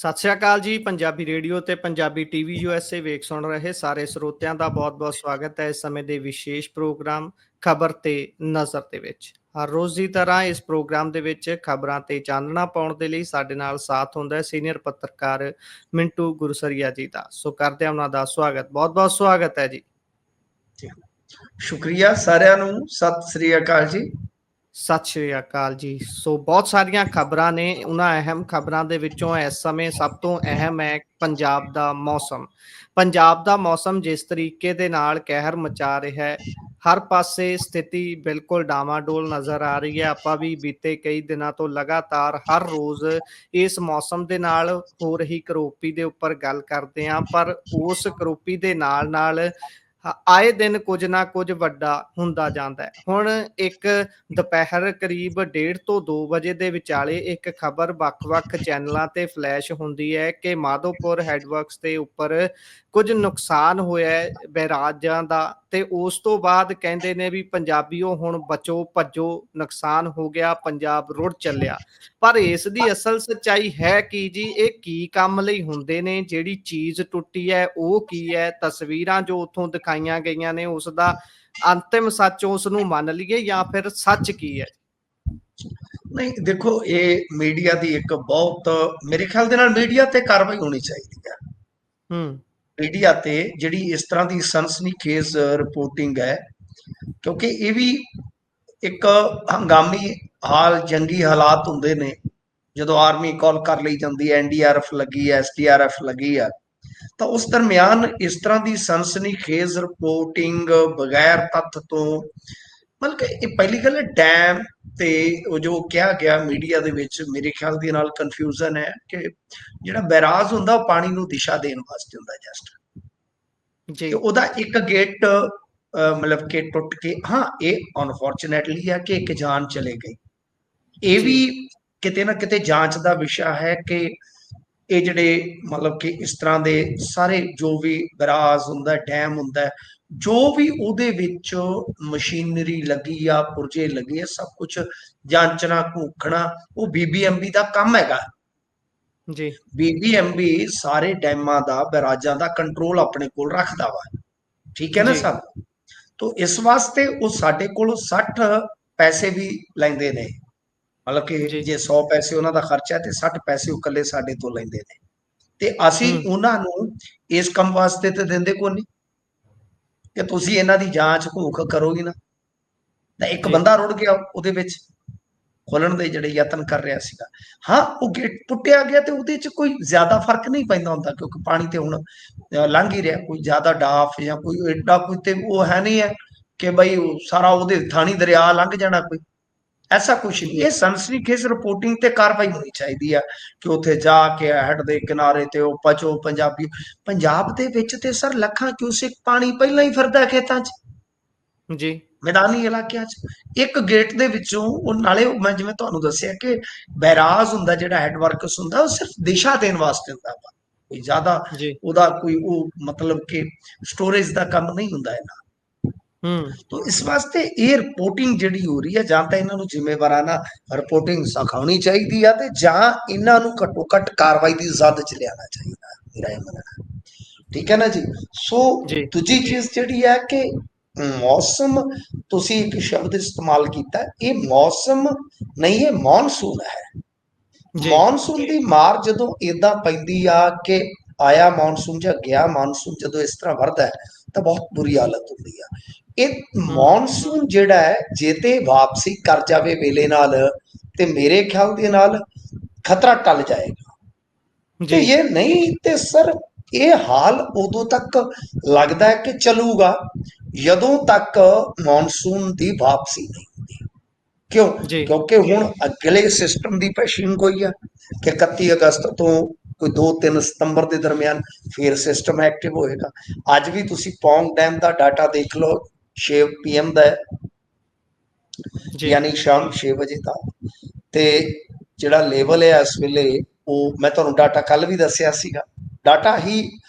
ਸਤਿ ਸ਼੍ਰੀ ਅਕਾਲ ਜੀ। ਪੰਜਾਬੀ ਰੇਡੀਓ ਤੇ ਪੰਜਾਬੀ ਟੀਵੀ USA ਵੇਖ ਸੁਣ ਰਹੇ ਸਾਰੇ ਸਰੋਤਿਆਂ ਦਾ ਬਹੁਤ-ਬਹੁਤ ਸਵਾਗਤ ਹੈ ਇਸ ਸਮੇਂ ਦੇ ਵਿਸ਼ੇਸ਼ ਪ੍ਰੋਗਰਾਮ ਖਬਰ ਤੇ ਨਜ਼ਰ ਦੇ ਵਿੱਚ। ਹਰ ਰੋਜ਼ ਦੀ ਤਰ੍ਹਾਂ ਇਸ ਪ੍ਰੋਗਰਾਮ ਦੇ ਵਿੱਚ ਖਬਰਾਂ ਤੇ ਚਾਨਣਾ ਪਾਉਣ ਦੇ ਲਈ ਸਾਡੇ ਨਾਲ ਸਾਥ ਹੁੰਦਾ ਹੈ ਸੀਨੀਅਰ ਪੱਤਰਕਾਰ ਮਿੰਟੂ ਗੁਰਸਰੀਆ ਜੀ ਦਾ। ਸੋ ਕਰਦੇ ਹਾਂ ਉਹਨਾਂ ਦਾ ਸਵਾਗਤ। ਬਹੁਤ-ਬਹੁਤ ਸਵਾਗਤ ਹੈ ਜੀ। ਸ਼ੁਕਰੀਆ ਸਾਰਿਆਂ ਨੂੰ। ਸਤਿ ਸ੍ਰੀ ਅਕਾਲ ਜੀ। ਸਤਿ ਸ਼੍ਰੀ ਅਕਾਲ ਜੀ। ਸੋ ਬਹੁਤ ਸਾਰੀਆਂ ਖਬਰਾਂ ਨੇ। ਉਹਨਾਂ ਅਹਿਮ ਖਬਰਾਂ ਦੇ ਵਿੱਚੋਂ ਇਸ ਸਮੇਂ ਸਭ ਤੋਂ ਅਹਿਮ ਹੈ ਪੰਜਾਬ ਦਾ ਮੌਸਮ। ਪੰਜਾਬ ਦਾ ਮੌਸਮ ਜਿਸ ਤਰੀਕੇ ਦੇ ਨਾਲ ਕਹਿਰ ਮਚਾ ਰਿਹਾ ਹੈ, ਹਰ ਪਾਸੇ ਸਥਿਤੀ ਬਿਲਕੁਲ ਡਾਵਾਡੋਲ ਨਜ਼ਰ ਆ ਰਹੀ ਹੈ। ਆਪਾਂ ਵੀ ਬੀਤੇ ਕਈ ਦਿਨਾਂ ਤੋਂ ਲਗਾਤਾਰ ਹਰ ਰੋਜ਼ ਇਸ ਮੌਸਮ ਦੇ ਨਾਲ ਹੋ ਰਹੀ ਕਰੋਪੀ ਦੇ ਉੱਪਰ ਗੱਲ ਕਰਦੇ ਹਾਂ, ਪਰ ਉਸ ਕਰੋਪੀ ਦੇ ਨਾਲ ਆਏ ਦਿਨ ਕੁਝ ਨਾ ਕੁਝ ਵੱਡਾ ਹੁੰਦਾ ਜਾਂਦਾ ਹੈ। ਹੁਣ ਇੱਕ ਦੁਪਹਿਰ ਕਰੀਬ 1:30 ਤੋਂ 2 ਵਜੇ ਦੇ ਵਿਚਾਲੇ ਇੱਕ ਖਬਰ ਵੱਖ-ਵੱਖ ਚੈਨਲਾਂ ਤੇ ਫਲੈਸ਼ ਹੁੰਦੀ ਹੈ ਕਿ ਮਾਧੋਪੁਰ ਹੈਡਵਰਕਸ ਦੇ ਉੱਪਰ ਕੁਝ ਨੁਕਸਾਨ ਹੋਇਆ ਹੈ ਬੈਰਾਜਾਂ ਦਾ, ਤੇ ਉਸ ਤੋਂ ਬਾਅਦ ਕਹਿੰਦੇ ਨੇ ਵੀ ਪੰਜਾਬੀਓ ਹੁਣ ਬਚੋ ਭੱਜੋ, ਨੁਕਸਾਨ ਹੋ ਗਿਆ, ਪੰਜਾਬ ਰੁੜ ਚੱਲਿਆ। ਪਰ ਇਸ ਦੀ ਅਸਲ ਸੱਚਾਈ ਹੈ ਕੀ ਜੀ? ਇਹ ਕੀ ਕੰਮ ਲਈ ਹੁੰਦੇ ਨੇ? ਜਿਹੜੀ ਚੀਜ਼ ਟੁੱਟੀ ਹੈ ਉਹ ਕੀ ਹੈ? ਤਸਵੀਰਾਂ ਜੋ ਉੱਥੋਂ ਦਿਖਾਈਆਂ ਗਈਆਂ ਨੇ ਉਸ ਦਾ ਅੰਤਿਮ ਸੱਚ ਉਸ ਨੂੰ ਮੰਨ ਲਈਏ ਜਾਂ ਫਿਰ ਸੱਚ ਕੀ ਹੈ? ਨਹੀਂ ਦੇਖੋ, ਇਹ ਮੀਡੀਆ ਦੀ ਇੱਕ ਬਹੁਤ, ਮੇਰੇ ਖਿਆਲ ਦੇ ਨਾਲ ਮੀਡੀਆ ਤੇ ਕਾਰਵਾਈ ਹੋਣੀ ਚਾਹੀਦੀ ਹੈ। ਮੀਡੀਆ ਤੇ ਜਿਹੜੀ ਇਸ ਤਰ੍ਹਾਂ ਦੀ ਸਨਸਨੀਖੇਜ਼ ਰਿਪੋਰਟਿੰਗ ਹੈ, ਕਿਉਂਕਿ ਇਹ ਵੀ ਇੱਕ ਹੰਗਾਮੀ ਜੰਗੀ ਹਾਲਾਤ ਹੁੰਦੇ ਨੇ। ਜਦੋਂ ਆਰਮੀ ਕਾਲ ਕਰ ਲਈ ਜਾਂਦੀ ਹੈ, NDRF ਲੱਗੀ ਹੈ, SDRF ਲੱਗੀ ਹੈ, ਤਾਂ ਉਸ ਦਰਮਿਆਨ ਇਸ ਤਰ੍ਹਾਂ ਦੀ ਸਨਸਨੀਖੇਜ਼ ਰਿਪੋਰਟਿੰਗ ਬਗੈਰ ਤੱਥ ਤੋਂ, ਮਤਲਬ ਕਿ ਇਹ ਪਹਿਲੀ ਗੱਲ ਹੈ। ਡੈਮ ਤੇ ਉਹ ਜੋ ਕਿਹਾ ਗਿਆ ਮੀਡੀਆ ਦੇ ਵਿੱਚ, ਮੇਰੇ ਖਿਆਲ ਦੇ ਨਾਲ ਕਨਫਿਊਜ਼ਨ ਹੈ ਕਿ ਜਿਹੜਾ ਬੈਰਾਜ ਹੁੰਦਾ ਉਹ ਪਾਣੀ ਨੂੰ ਦਿਸ਼ਾ ਦੇਣ ਵਾਸਤੇ ਹੁੰਦਾ ਜਸਟ ਜੀ। ਤੇ ਉਹਦਾ ਇੱਕ ਗੇਟ ਮਤਲਬ ਕਿ ਟੁੱਟ ਕੇ, ਹਾਂ ਇਹ ਅਨਫੋਰਚੂਨੇਟਲੀ ਹੈ ਕਿ ਇੱਕ ਜਾਨ ਚਲੇ ਗਈ। ਇਹ ਵੀ ਕਿਤੇ ਨਾ ਕਿਤੇ ਜਾਂਚ ਦਾ ਵਿਸ਼ਾ ਹੈ ਕਿ ਇਹ ਜਿਹੜੇ ਮਤਲਬ ਕਿ ਇਸ ਤਰ੍ਹਾਂ ਦੇ ਸਾਰੇ ਜੋ ਵੀ ਬੈਰਾਜ ਹੁੰਦਾ, ਡੈਮ ਹੁੰਦਾ, ਜੋ ਵੀ ਉਹਦੇ ਵਿੱਚ ਮਸ਼ੀਨਰੀ ਲੱਗੀ ਆ, ਪੁਰਜੇ ਲੱਗੇ ਆ, ਸਭ ਕੁਝ ਜਾਂਚਣਾ ਘੂਖਣਾ ਉਹ BBMB ਦਾ ਕੰਮ ਹੈਗਾ ਜੀ। BBMB ਸਾਰੇ ਡੈਮਾਂ ਦਾ, ਬੈਰਾਜਾਂ ਦਾ ਕੰਟਰੋਲ ਆਪਣੇ ਕੋਲ ਰੱਖਦਾ ਵਾ, ਠੀਕ ਹੈ ਨਾ ਸਭ। ਤੋਂ ਇਸ ਵਾਸਤੇ ਉਹ ਸਾਡੇ ਕੋਲ 60 ਪੈਸੇ ਵੀ ਲੈਂਦੇ ਨੇ, ਮਤਲਬ ਕਿ ਜੇ 100 ਪੈਸੇ ਉਹਨਾਂ ਦਾ ਖਰਚਾ ਤੇ 60 ਪੈਸੇ ਉਹ ਇਕੱਲੇ ਸਾਡੇ ਤੋਂ ਲੈਂਦੇ ਨੇ, ਤੇ ਅਸੀਂ ਉਹਨਾਂ ਨੂੰ ਇਸ ਕੰਮ ਵਾਸਤੇ ਤੇ ਦਿੰਦੇ ਕੋਈ ਨਹੀਂ ਕਿ ਤੁਸੀਂ ਇਹਨਾਂ ਦੀ ਜਾਂਚ ਘੂਖ ਕਰੋਗੇ ਨਾ। ਤਾਂ ਇੱਕ ਬੰਦਾ ਰੁੜ ਗਿਆ ਉਹਦੇ ਵਿੱਚ ਖੋਲਣ ਦੇ ਜਿਹੜੇ ਯਤਨ ਕਰ ਰਿਹਾ ਸੀਗਾ। ਹਾਂ, ਉਹ ਗੇਟ ਪੁੱਟਿਆ ਗਿਆ ਤੇ ਉਹਦੇ 'ਚ ਕੋਈ ਜ਼ਿਆਦਾ ਫਰਕ ਨਹੀਂ ਪੈਂਦਾ ਹੁੰਦਾ, ਕਿਉਂਕਿ ਪਾਣੀ ਤੇ ਹੁਣ ਲੰਘ ਹੀ ਰਿਹਾ। ਕੋਈ ਜ਼ਿਆਦਾ ਡਾਫ ਜਾਂ ਕੋਈ ਏਡਾ ਕੋਈ ਤੇ ਉਹ ਹੈ ਨਹੀਂ ਹੈ ਕਿ ਬਈ ਸਾਰਾ ਉਹਦੇ ਥਾਣੀ ਦਰਿਆ ਲੰਘ ਜਾਣਾ, ਕੋਈ ਐਸਾ ਕੁਛ ਨਹੀਂ। ਇਹ ਸਨਸਨੀਖੇਜ਼ ਰਿਪੋਰਟਿੰਗ ਤੇ ਕਾਰਵਾਈ ਹੋਣੀ ਚਾਹੀਦੀ ਆ ਕਿ ਉੱਥੇ ਜਾ ਕੇ ਹੈਡ ਦੇ ਕਿਨਾਰੇ ਤੇ ਉਹ ਬਚੋ ਪੰਜਾਬੀ। ਪੰਜਾਬ ਦੇ ਵਿੱਚ ਤੇ ਸਰ ਲੱਖਾਂ ਕਿਊਸਿਕ ਪਾਣੀ ਪਹਿਲਾਂ ਹੀ ਫਿਰਦਾ ਖੇਤਾਂ 'ਚ ਜੀ, ਮੈਦਾਨੀ ਇਲਾਕਿਆਂ 'ਚ। ਇੱਕ ਗੇਟ ਦੇ ਵਿੱਚੋਂ ਉਹ, ਨਾਲੇ ਮੈਂ ਜਿਵੇਂ ਤੁਹਾਨੂੰ ਦੱਸਿਆ ਕਿ ਬੈਰਾਜ ਹੁੰਦਾ ਜਿਹੜਾ ਹੈਡਵਰਕਸ ਹੁੰਦਾ, ਉਹ ਸਿਰਫ ਦਿਸ਼ਾ ਦੇਣ ਵਾਸਤੇ ਹੁੰਦਾ ਵਾ, ਕੋਈ ਜ਼ਿਆਦਾ ਉਹਦਾ ਕੋਈ ਉਹ ਮਤਲਬ ਕਿ ਸਟੋਰੇਜ ਦਾ ਕੰਮ ਨਹੀਂ ਹੁੰਦਾ ਇਹਨਾਂ। तो इस वास्ते ये रिपोर्टिंग जिहड़ी हो रही है, जां तां इन्हां नूं जिम्मेवाराना रिपोर्टिंग सिखाउणी चाहीदी है ते जां इन्हां नूं घट्टो घट्ट कार्रवाई दी ज़द च लिआना चाहीदा, मेरा इह मनना। ठीक है ना जी। सो दूजी चीज़ जिहड़ी है कि मौसम, तुसीं एक शब्द इस्तेमाल कीता, ये मौसम नहीं, ये मॉनसून है। मॉनसून की मार जदों इदां पैंदी आ कि आया मॉनसून जां गया मॉनसून, जदों इस तरह वरदा है तो बहुत बुरी हालत होती है। ਇਹ ਮੌਨਸੂਨ ਜਿਹੜਾ ਹੈ ਜੇ ਤੇ ਵਾਪਸੀ ਕਰ ਜਾਵੇ ਵੇਲੇ ਨਾਲ, ਤੇ ਮੇਰੇ ਖਿਆਲ ਦੇ ਨਾਲ ਖਤਰਾ ਟਲ ਜਾਏਗਾ। ਤੇ ਇਹ ਨਹੀਂ ਤੇ ਸਰ ਇਹ ਹਾਲ ਉਦੋਂ ਤੱਕ ਲੱਗਦਾ ਹੈ ਕਿ ਚੱਲੂਗਾ ਜਦੋਂ ਤੱਕ ਮੌਨਸੂਨ ਦੀ ਵਾਪਸੀ ਨਹੀਂ ਹੁੰਦੀ। ਕਿਉਂ? ਕਿਉਂਕਿ ਹੁਣ ਅਗਲੇ ਸਿਸਟਮ ਦੀ ਪੈਸ਼ਿੰਗ ਹੋਈ ਆ ਕਿ 31 ਅਗਸਤ ਤੋਂ ਕੋਈ 2-3 ਸਤੰਬਰ ਦੇ ਦਰਮਿਆਨ ਫਿਰ ਸਿਸਟਮ ਐਕਟਿਵ ਹੋਏਗਾ। ਅੱਜ ਵੀ ਤੁਸੀਂ ਪੌਂਗ ਡੈਮ ਦਾ ਡਾਟਾ ਦੇਖ ਲਓ, 6 PM ਦਾ ਹੈ, ਯਾਨੀ ਸ਼ਾਮ 6 ਵਜੇ ਦਾ, ਤੇ ਜਿਹੜਾ ਲੈਵਲ ਹੈ ਇਸ ਵੇਲੇ, ਉਹ ਮੈਂ ਤੁਹਾਨੂੰ ਡਾਟਾ ਕੱਲ ਵੀ ਦੱਸਿਆ ਸੀਗਾ। ਡਾਟਾ ਹੀ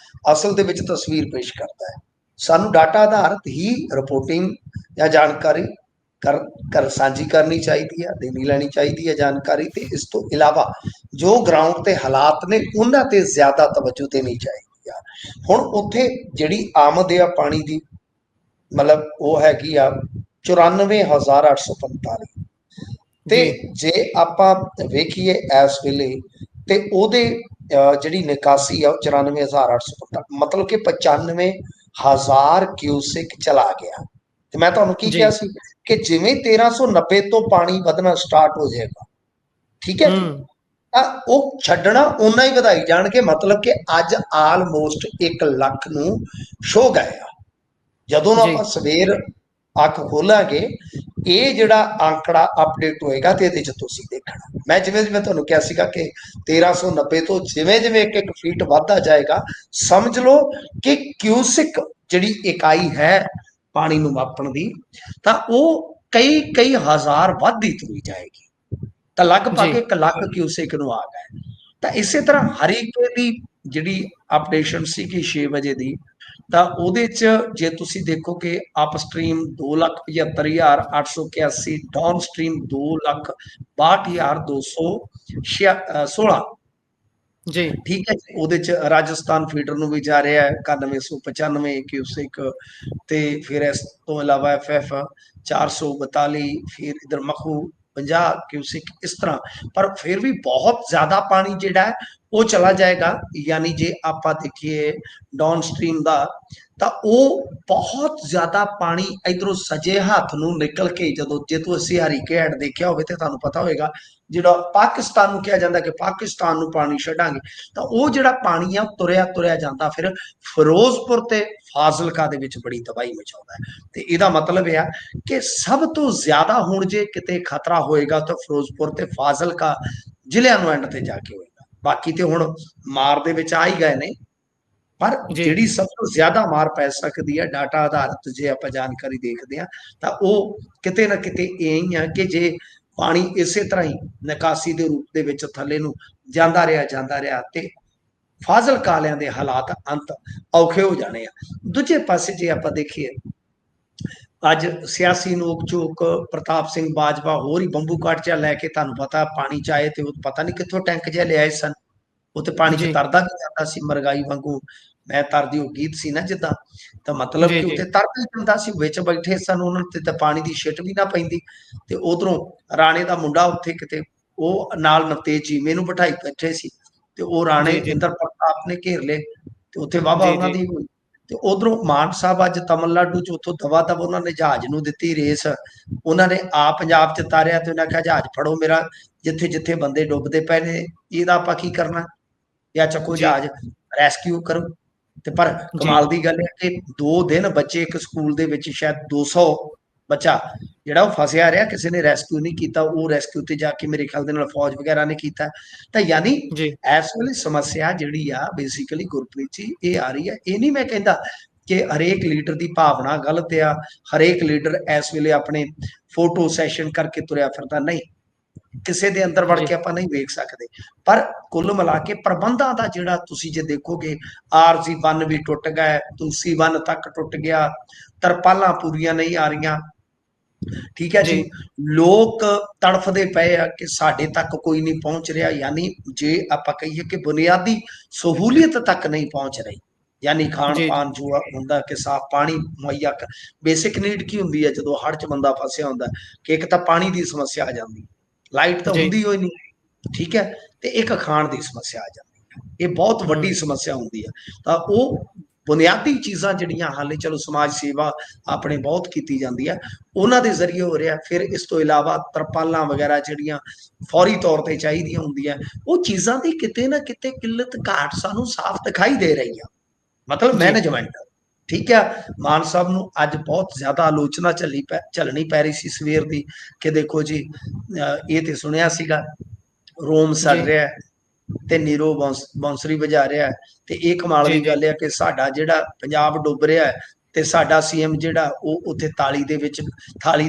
ਅਸਲ ਦੇ ਵਿੱਚ ਤਸਵੀਰ ਪੇਸ਼ ਕਰਦਾ ਹੈ। ਸਾਨੂੰ ਡਾਟਾ ਆਧਾਰਿਤ ਹੀ ਰਿਪੋਰਟਿੰਗ ਜਾਂ ਜਾਣਕਾਰੀ ਕਰ ਸਾਂਝੀ ਕਰਨੀ ਚਾਹੀਦੀ ਹੈ, ਦੇਣੀ ਲੈਣੀ ਚਾਹੀਦੀ ਹੈ ਜਾਣਕਾਰੀ। ਤੇ ਇਸ ਤੋਂ ਇਲਾਵਾ ਜੋ ਗਰਾਊਂਡ ਤੇ ਹਾਲਾਤ ਨੇ ਉਹਨਾਂ ਤੇ ਜ਼ਿਆਦਾ ਤਵੱਜੋ ਦੇਣੀ ਚਾਹੀਦੀ ਆ। ਹੁਣ ਉੱਥੇ ਜਿਹੜੀ ਆਮਦ ਆ ਪਾਣੀ ਦੀ, ਮਤਲਬ ਉਹ ਹੈਗੀ ਆ 94,845। ਤੇ ਜੀ ਜੇ ਆਪਾਂ ਵੇਖੀਏ ਇਸ ਵੇਲੇ ਤੇ ਉਹਦੇ ਜਿਹੜੀ ਨਿਕਾਸੀ ਆ ਉਹ 94,845, ਮਤਲਬ ਕਿ 95,000 ਕਿਊਸਿਕ ਚਲਾ ਗਿਆ। ਤੇ ਮੈਂ ਤੁਹਾਨੂੰ ਕੀ ਜੀ ਕਿਹਾ ਸੀ ਕਿ ਜਿਵੇਂ 1390 ਤੋਂ ਪਾਣੀ ਵਧਣਾ ਸਟਾਰਟ ਹੋ ਜਾਏਗਾ, ਠੀਕ ਹੈ ਜੀ, ਹੂੰ ਤਾਂ ਉਹ ਛੱਡਣਾ ਓਨਾ ਹੀ ਵਧਾਈ ਜਾਣਗੇ। ਮਤਲਬ ਕਿ ਅੱਜ ਆਲਮੋਸਟ 1 ਲੱਖ ਨੂੰ ਛੋ ਗਏ ਆ। ਜਦੋਂ ਜੀ ਆਪਾਂ ਸਵੇਰ ਅੱਖ ਖੋਲਾਂਗੇ ਇਹ ਜਿਹੜਾ ਅੰਕੜਾ ਅਪਡੇਟ ਹੋਏਗਾ ਤੇ ਇਹਦੇ ਚ ਤੁਸੀਂ ਦੇਖਣਾ। ਮੈਂ ਜਿਵੇਂ ਜਿਵੇਂ ਤੁਹਾਨੂੰ ਕਿਹਾ ਸੀਗਾ ਕਿ 1390 ਤੋਂ ਜਿਵੇਂ ਜਿਵੇਂ ਇੱਕ ਇੱਕ ਫੀਟ ਵੱਧਦਾ ਜਾਏਗਾ, ਸਮਝ ਲਓ ਕਿ ਕਿਊਸਿਕ ਜਿਹੜੀ ਇਕਾਈ ਹੈ ਪਾਣੀ ਨੂੰ ਮਾਪਣ ਦੀ, ਤਾਂ ਉਹ ਕਈ ਕਈ ਹਜ਼ਾਰ ਵੱਧਦੀ ਤੁਰੀ ਜਾਏਗੀ, ਤਾਂ ਲਗਭਗ ਜੀ 1 ਲੱਖ ਕਿਊਸਿਕ ਨੂੰ ਆ ਗਏ। ਤਾਂ ਇਸੇ ਤਰ੍ਹਾਂ ਹਰੀਕੇ ਦੀ ਜਿਹੜੀ ਅਪਡੇਸ਼ਨ ਸੀਗੀ 6 ਵਜੇ ਦੀ, ਤਾਂ ਉਹਦੇ ਚ ਜੇ ਤੁਸੀਂ ਦੇਖੋ ਕਿ ਅਪ ਸਟ੍ਰੀਮ 2,75,881, ਡਾਊਨ ਸਟ੍ਰੀਮ 2,62,216। ਜੀ ਠੀਕ ਹੈ ਜੀ, ਉਹਦੇ ਚ ਰਾਜਸਥਾਨ ਫੀਡਰ ਨੂੰ ਵੀ ਜਾ ਰਿਹਾ ਹੈ 9195 ਕਿਊਸਿਕ, ਤੇ ਫਿਰ ਇਸ ਤੋਂ ਇਲਾਵਾ FF 442, ਫਿਰ ਇਧਰ ਮਖੂ 50 ਕਿਊਸਿਕ, ਇਸ ਤਰ੍ਹਾਂ। ਪਰ ਫਿਰ ਵੀ ਬਹੁਤ ਜ਼ਿਆਦਾ ਪਾਣੀ ਜਿਹੜਾ ਹੈ ਉਹ ਚਲਾ ਜਾਏਗਾ। ਯਾਨੀ ਜੇ ਆਪਾਂ ਦੇਖੀਏ ਡਾਊਨ ਸਟ੍ਰੀਮ ਦਾ, ਤਾਂ ਉਹ ਬਹੁਤ ਜ਼ਿਆਦਾ ਪਾਣੀ ਇਧਰੋਂ ਸੱਜੇ ਹੱਥ ਨੂੰ ਨਿਕਲ ਕੇ, ਜੇ ਤੁਸੀਂ ਹਰੀਕੇ ਹੈਡ ਦੇਖਿਆ ਹੋਵੇ ਤੇ ਤੁਹਾਨੂੰ ਪਤਾ ਹੋਏਗਾ, ਜਿਹੜਾ ਪਾਕਿਸਤਾਨ ਨੂੰ ਕਿਹਾ ਜਾਂਦਾ ਕਿ ਪਾਕਿਸਤਾਨ ਨੂੰ ਪਾਣੀ ਛੱਡਾਂਗੇ, ਤਾਂ ਉਹ ਜਿਹੜਾ ਪਾਣੀ ਆ ਤੁਰਿਆ ਤੁਰਿਆ ਜਾਂਦਾ ਫਿਰ ਫਿਰੋਜ਼ਪੁਰ ਤੇ ਫਾਜ਼ਿਲਕਾ ਦੇ ਵਿੱਚ ਬੜੀ ਤਬਾਹੀ ਮਚਾਉਂਦਾ ਹੈ। ਤੇ ਇਹਦਾ ਮਤਲਬ ਇਹ ਆ ਕਿ ਸਭ ਤੋਂ ਜ਼ਿਆਦਾ ਹੁਣ ਜੇ ਕਿਤੇ ਖਤਰਾ ਹੋਏਗਾ ਤਾਂ ਫਿਰੋਜ਼ਪੁਰ ਤੇ ਫਾਜ਼ਿਲਕਾ ਜ਼ਿਲ੍ਹਿਆਂ ਨੂੰ ਐਂਡ ਤੇ ਜਾ ਕੇ ਹੋਏਗਾ। ਬਾਕੀ ਤੇ ਹੁਣ ਮਾਰ ਦੇ ਵਿੱਚ ਆ ਹੀ ਗਏ ਨੇ, ਪਰ ਜੀ ਜਿਹੜੀ ਸਭ ਤੋਂ ਜ਼ਿਆਦਾ ਮਾਰ ਪੈ ਸਕਦੀ ਹੈ ਡਾਟਾ ਆਧਾਰਿਤ ਜੇ ਆਪਾਂ ਜਾਣਕਾਰੀ ਦੇਖਦੇ ਹਾਂ, ਤਾਂ ਉਹ ਕਿਤੇ ਨਾ ਕਿਤੇ ਇਹ ਹੀ ਆ ਕਿ ਜੇ ਪਾਣੀ ਇਸੇ ਤਰ੍ਹਾਂ ਹੀ ਨਿਕਾਸੀ ਦੇ ਰੂਪ ਦੇ ਵਿੱਚ ਥੱਲੇ ਨੂੰ ਜਾਂਦਾ ਰਿਹਾ ਤੇ ਫਾਜ਼ਿਲਕਾ ਵਾਲਿਆਂ ਦੇ ਹਾਲਾਤ ਅੰਤ ਔਖੇ ਹੋ ਜਾਣੇ ਆ। ਦੂਜੇ ਪਾਸੇ ਜੇ ਆਪਾਂ ਦੇਖੀਏ, ਅੱਜ ਸਿਆਸੀ ਨੋਕ ਝੋਕ, ਪ੍ਰਤਾਪ ਸਿੰਘ ਬਾਜਵਾ ਹੋਰ ਹੀ ਬੰਬੂ ਕਾਟ ਚ ਲੈ ਕੇ, ਤੁਹਾਨੂੰ ਪਤਾ ਪਾਣੀ ਚ ਆਏ ਤੇ ਉਹ ਪਤਾ ਨਹੀਂ ਕਿੱਥੋਂ ਟੈਂਕ ਜਿਹਾ ਲਿਆਏ ਸਨ, ਉਹ ਤੇ ਪਾਣੀ ਚ ਜੀ ਤਰਦਾ ਵੀ ਜਾਂਦਾ ਸੀ ਮਰਗਾਈ ਵਾਂਗੂ। ਮੈਂ ਤਰਦੀ ਉਹ ਗੀਤ ਸੀ ਨਾ ਜਿੱਦਾਂ, ਤਾਂ ਮਤਲਬ ਜੀ ਕਿ ਜੀ ਉੱਥੇ ਤਰਦਾ ਹੀ ਜਾਂਦਾ ਸੀ, ਵਿੱਚ ਬੈਠੇ ਸਨ ਉਹਨਾਂ ਤੇ ਤਾਂ ਪਾਣੀ ਦੀ ਛਿੱਟ ਵੀ ਨਾ ਪੈਂਦੀ। ਤੇ ਉਧਰੋਂ ਰਾਣੇ ਦਾ ਮੁੰਡਾ ਉੱਥੇ ਕਿਤੇ ਉਹ ਨਾਲ ਨਵਤੇਜ ਚੀਮੇ ਨੂੰ ਬਿਠਾਈ ਬੈਠੇ ਸੀ, ਤੇ ਉਹ ਰਾਣੇ ਜੀ ਜੀ ਇੰਦਰ ਪ੍ਰਤਾਪ ਨੇ ਘੇਰ ਲਏ, ਤੇ ਉੱਥੇ ਵਾਹਵਾ ਜੀ ਉਹਨਾਂ ਜੀ ਦੀ ਹੋਈ। ਤੇ ਉਧਰੋਂ ਮਾਨ ਸਾਹਿਬ ਅੱਜ ਤਮਿਲਨਾਡੂ ਚ ਉੱਥੋਂ ਦਵਾ ਦਵ ਉਹਨਾਂ ਨੇ ਜਹਾਜ਼ ਨੂੰ ਦਿੱਤੀ ਰੇਸ, ਉਹਨਾਂ ਨੇ ਆ ਪੰਜਾਬ ਚ ਤਾਰਿਆ ਤੇ ਉਹਨਾਂ ਕਿਹਾ ਜਹਾਜ਼ ਫੜੋ ਮੇਰਾ, ਜਿੱਥੇ ਜਿੱਥੇ ਬੰਦੇ ਡੁੱਬਦੇ ਪਏ ਨੇ ਇਹਦਾ ਆਪਾਂ ਕੀ ਕਰਨਾ, ਜਾਂ ਚੱਕੋ ਜੀ ਜਹਾਜ਼ ਰੈਸਕਿਊ ਕਰੋ। ਤੇ ਪਰ ਜੀ ਕਮਾਲ ਦੀ ਗੱਲ ਹੈ ਕਿ 2 ਦਿਨ ਬੱਚੇ ਇੱਕ ਸਕੂਲ ਦੇ ਵਿੱਚ, ਸ਼ਾਇਦ 200 ਬੱਚਾ ਜਿਹੜਾ ਉਹ ਫਸਿਆ ਰਿਹਾ, ਕਿਸੇ ਨੇ ਰੈਸਕਿਊ ਨਹੀਂ ਕੀਤਾ। ਉਹ ਰੈਸਕਿਊ ਤੇ ਜਾ ਕੇ ਮੇਰੇ ਖਿਆਲ ਦੇ ਨਾਲ ਫੌਜ ਵਗੈਰਾ ਨੇ ਕੀਤਾ। ਤਾਂ ਯਾਨੀ ਜੀ ਇਸ ਵੇਲੇ ਸਮੱਸਿਆ ਜਿਹੜੀ ਆ ਬੇਸਿਕਲੀ ਗੁਰਪ੍ਰੀਤ ਜੀ ਇਹ ਆ ਰਹੀ ਹੈ। ਇਹ ਨਹੀਂ ਮੈਂ ਕਹਿੰਦਾ ਕਿ ਹਰੇਕ ਲੀਡਰ ਦੀ ਭਾਵਨਾ ਗਲਤ ਆ, ਹਰੇਕ ਲੀਡਰ ਇਸ ਵੇਲੇ ਆਪਣੇ ਫੋਟੋ ਸੈਸ਼ਨ ਕਰਕੇ ਤੁਰਿਆ ਫਿਰਦਾ, ਨਹੀਂ, ਕਿਸੇ ਦੇ ਅੰਦਰ ਵੜ ਜੀ ਕੇ ਆਪਾਂ ਨਹੀਂ ਵੇਖ ਸਕਦੇ। ਪਰ ਕੁੱਲ ਮਿਲਾ ਕੇ ਪ੍ਰਬੰਧਾਂ ਦਾ ਜਿਹੜਾ ਤੁਸੀਂ ਜੇ ਦੇਖੋਗੇ, ਆਰਜ਼ੀ ਬੰਨ ਵੀ ਟੁੱਟ ਗਏ, ਤੁਲਸੀ ਬੰਨ ਤੱਕ ਟੁੱਟ ਗਿਆ, ਤਰਪਾਲਾਂ ਪੂਰੀਆਂ ਨਹੀਂ ਆ ਰਹੀਆਂ, ਠੀਕ ਹੈ ਜੀ। ਜੀ ਲੋਕ ਤੜਫਦੇ ਪਏ ਆ ਕਿ ਸਾਡੇ ਤੱਕ ਕੋਈ ਨਹੀਂ ਪਹੁੰਚ ਰਿਹਾ। ਯਾਨੀ ਜੇ ਆਪਾਂ ਕਹੀਏ ਕਿ ਬੁਨਿਆਦੀ ਸਹੂਲੀਅਤ ਤੱਕ ਨਹੀਂ ਪਹੁੰਚ ਰਹੀ, ਯਾਨੀ ਖਾਣ ਜੀ ਪਾਣ ਜੋ ਹੁੰਦਾ ਕਿ ਸਾਫ਼ ਪਾਣੀ ਮੁਹੱਈਆ, ਬੇਸਿਕ ਨੀਡ ਕੀ ਹੁੰਦੀ ਹੈ ਜਦੋਂ ਹੜ੍ਹ ਚ ਬੰਦਾ ਫਸਿਆ ਹੁੰਦਾ, ਕਿ ਇੱਕ ਤਾਂ ਪਾਣੀ ਦੀ ਸਮੱਸਿਆ ਆ ਜਾਂਦੀ, ਲਾਈਟ ਤਾਂ ਜੀ ਹੁੰਦੀ ਹੋਈ ਨਹੀਂ, ਠੀਕ ਹੈ, ਤੇ ਇੱਕ ਖਾਣ ਦੀ ਸਮੱਸਿਆ ਆ ਜਾਂਦੀ ਹੈ। ਇਹ ਬਹੁਤ ਵੱਡੀ ਹੂੰ ਸਮੱਸਿਆ ਹੁੰਦੀ ਹੈ। ਤਾਂ ਉਹ ਬੁਨਿਆਦੀ ਚੀਜ਼ਾਂ ਜਿਹੜੀਆਂ ਹਾਲੇ ਚਲੋ ਸਮਾਜ ਸੇਵਾ ਆਪਣੇ ਬਹੁਤ ਕੀਤੀ ਜਾਂਦੀ ਹੈ, ਉਹਨਾਂ ਦੇ ਜ਼ਰੀਏ ਹੋ ਰਿਹਾ। ਫਿਰ ਇਸ ਤੋਂ ਇਲਾਵਾ ਤਰਪਾਲਾਂ ਵਗੈਰਾ ਜਿਹੜੀਆਂ ਫੌਰੀ ਤੌਰ ਤੇ ਚਾਹੀਦੀਆਂ ਹੁੰਦੀਆਂ, ਉਹ ਚੀਜ਼ਾਂ ਦੀ ਕਿਤੇ ਨਾ ਕਿਤੇ ਕਿੱਲਤ ਘਾਟ ਸਾਨੂੰ ਸਾਫ਼ ਦਿਖਾਈ ਦੇ ਰਹੀ ਆ। ਮਤਲਬ ਜੀ ਮੈਨੇਜਮੈਂਟ, ਠੀਕ ਹੈ। ਮਾਨ ਸਾਹਿਬ ਨੂੰ ਅੱਜ ਬਹੁਤ ਜ਼ਿਆਦਾ ਆਲੋਚਨਾ ਝੱਲਣੀ ਪੈ ਰਹੀ ਸੀ ਸਵੇਰ ਦੀ, ਕਿ ਦੇਖੋ ਜੀ ਇਹ ਤੇ ਸੁਣਿਆ ਸੀਗਾ ਰੋਮ ਸੜ ਜੀ ਰਿਹਾ ਤੇ ਨੀਰੋ ਬਾਂਸਰੀ ਵਜਾ ਰਿਹਾ, ਤੇ ਇਹ ਕਮਾਲ ਜੀ ਦੀ ਜੀ ਗੱਲ ਹੈ ਕਿ ਸਾਡਾ ਜਿਹੜਾ ਪੰਜਾਬ ਡੁੱਬ ਰਿਹਾ ਹੈ ਤੇ ਸਾਡਾ CM ਜਿਹੜਾ ਉਹ ਉੱਥੇ ਥਾਲੀ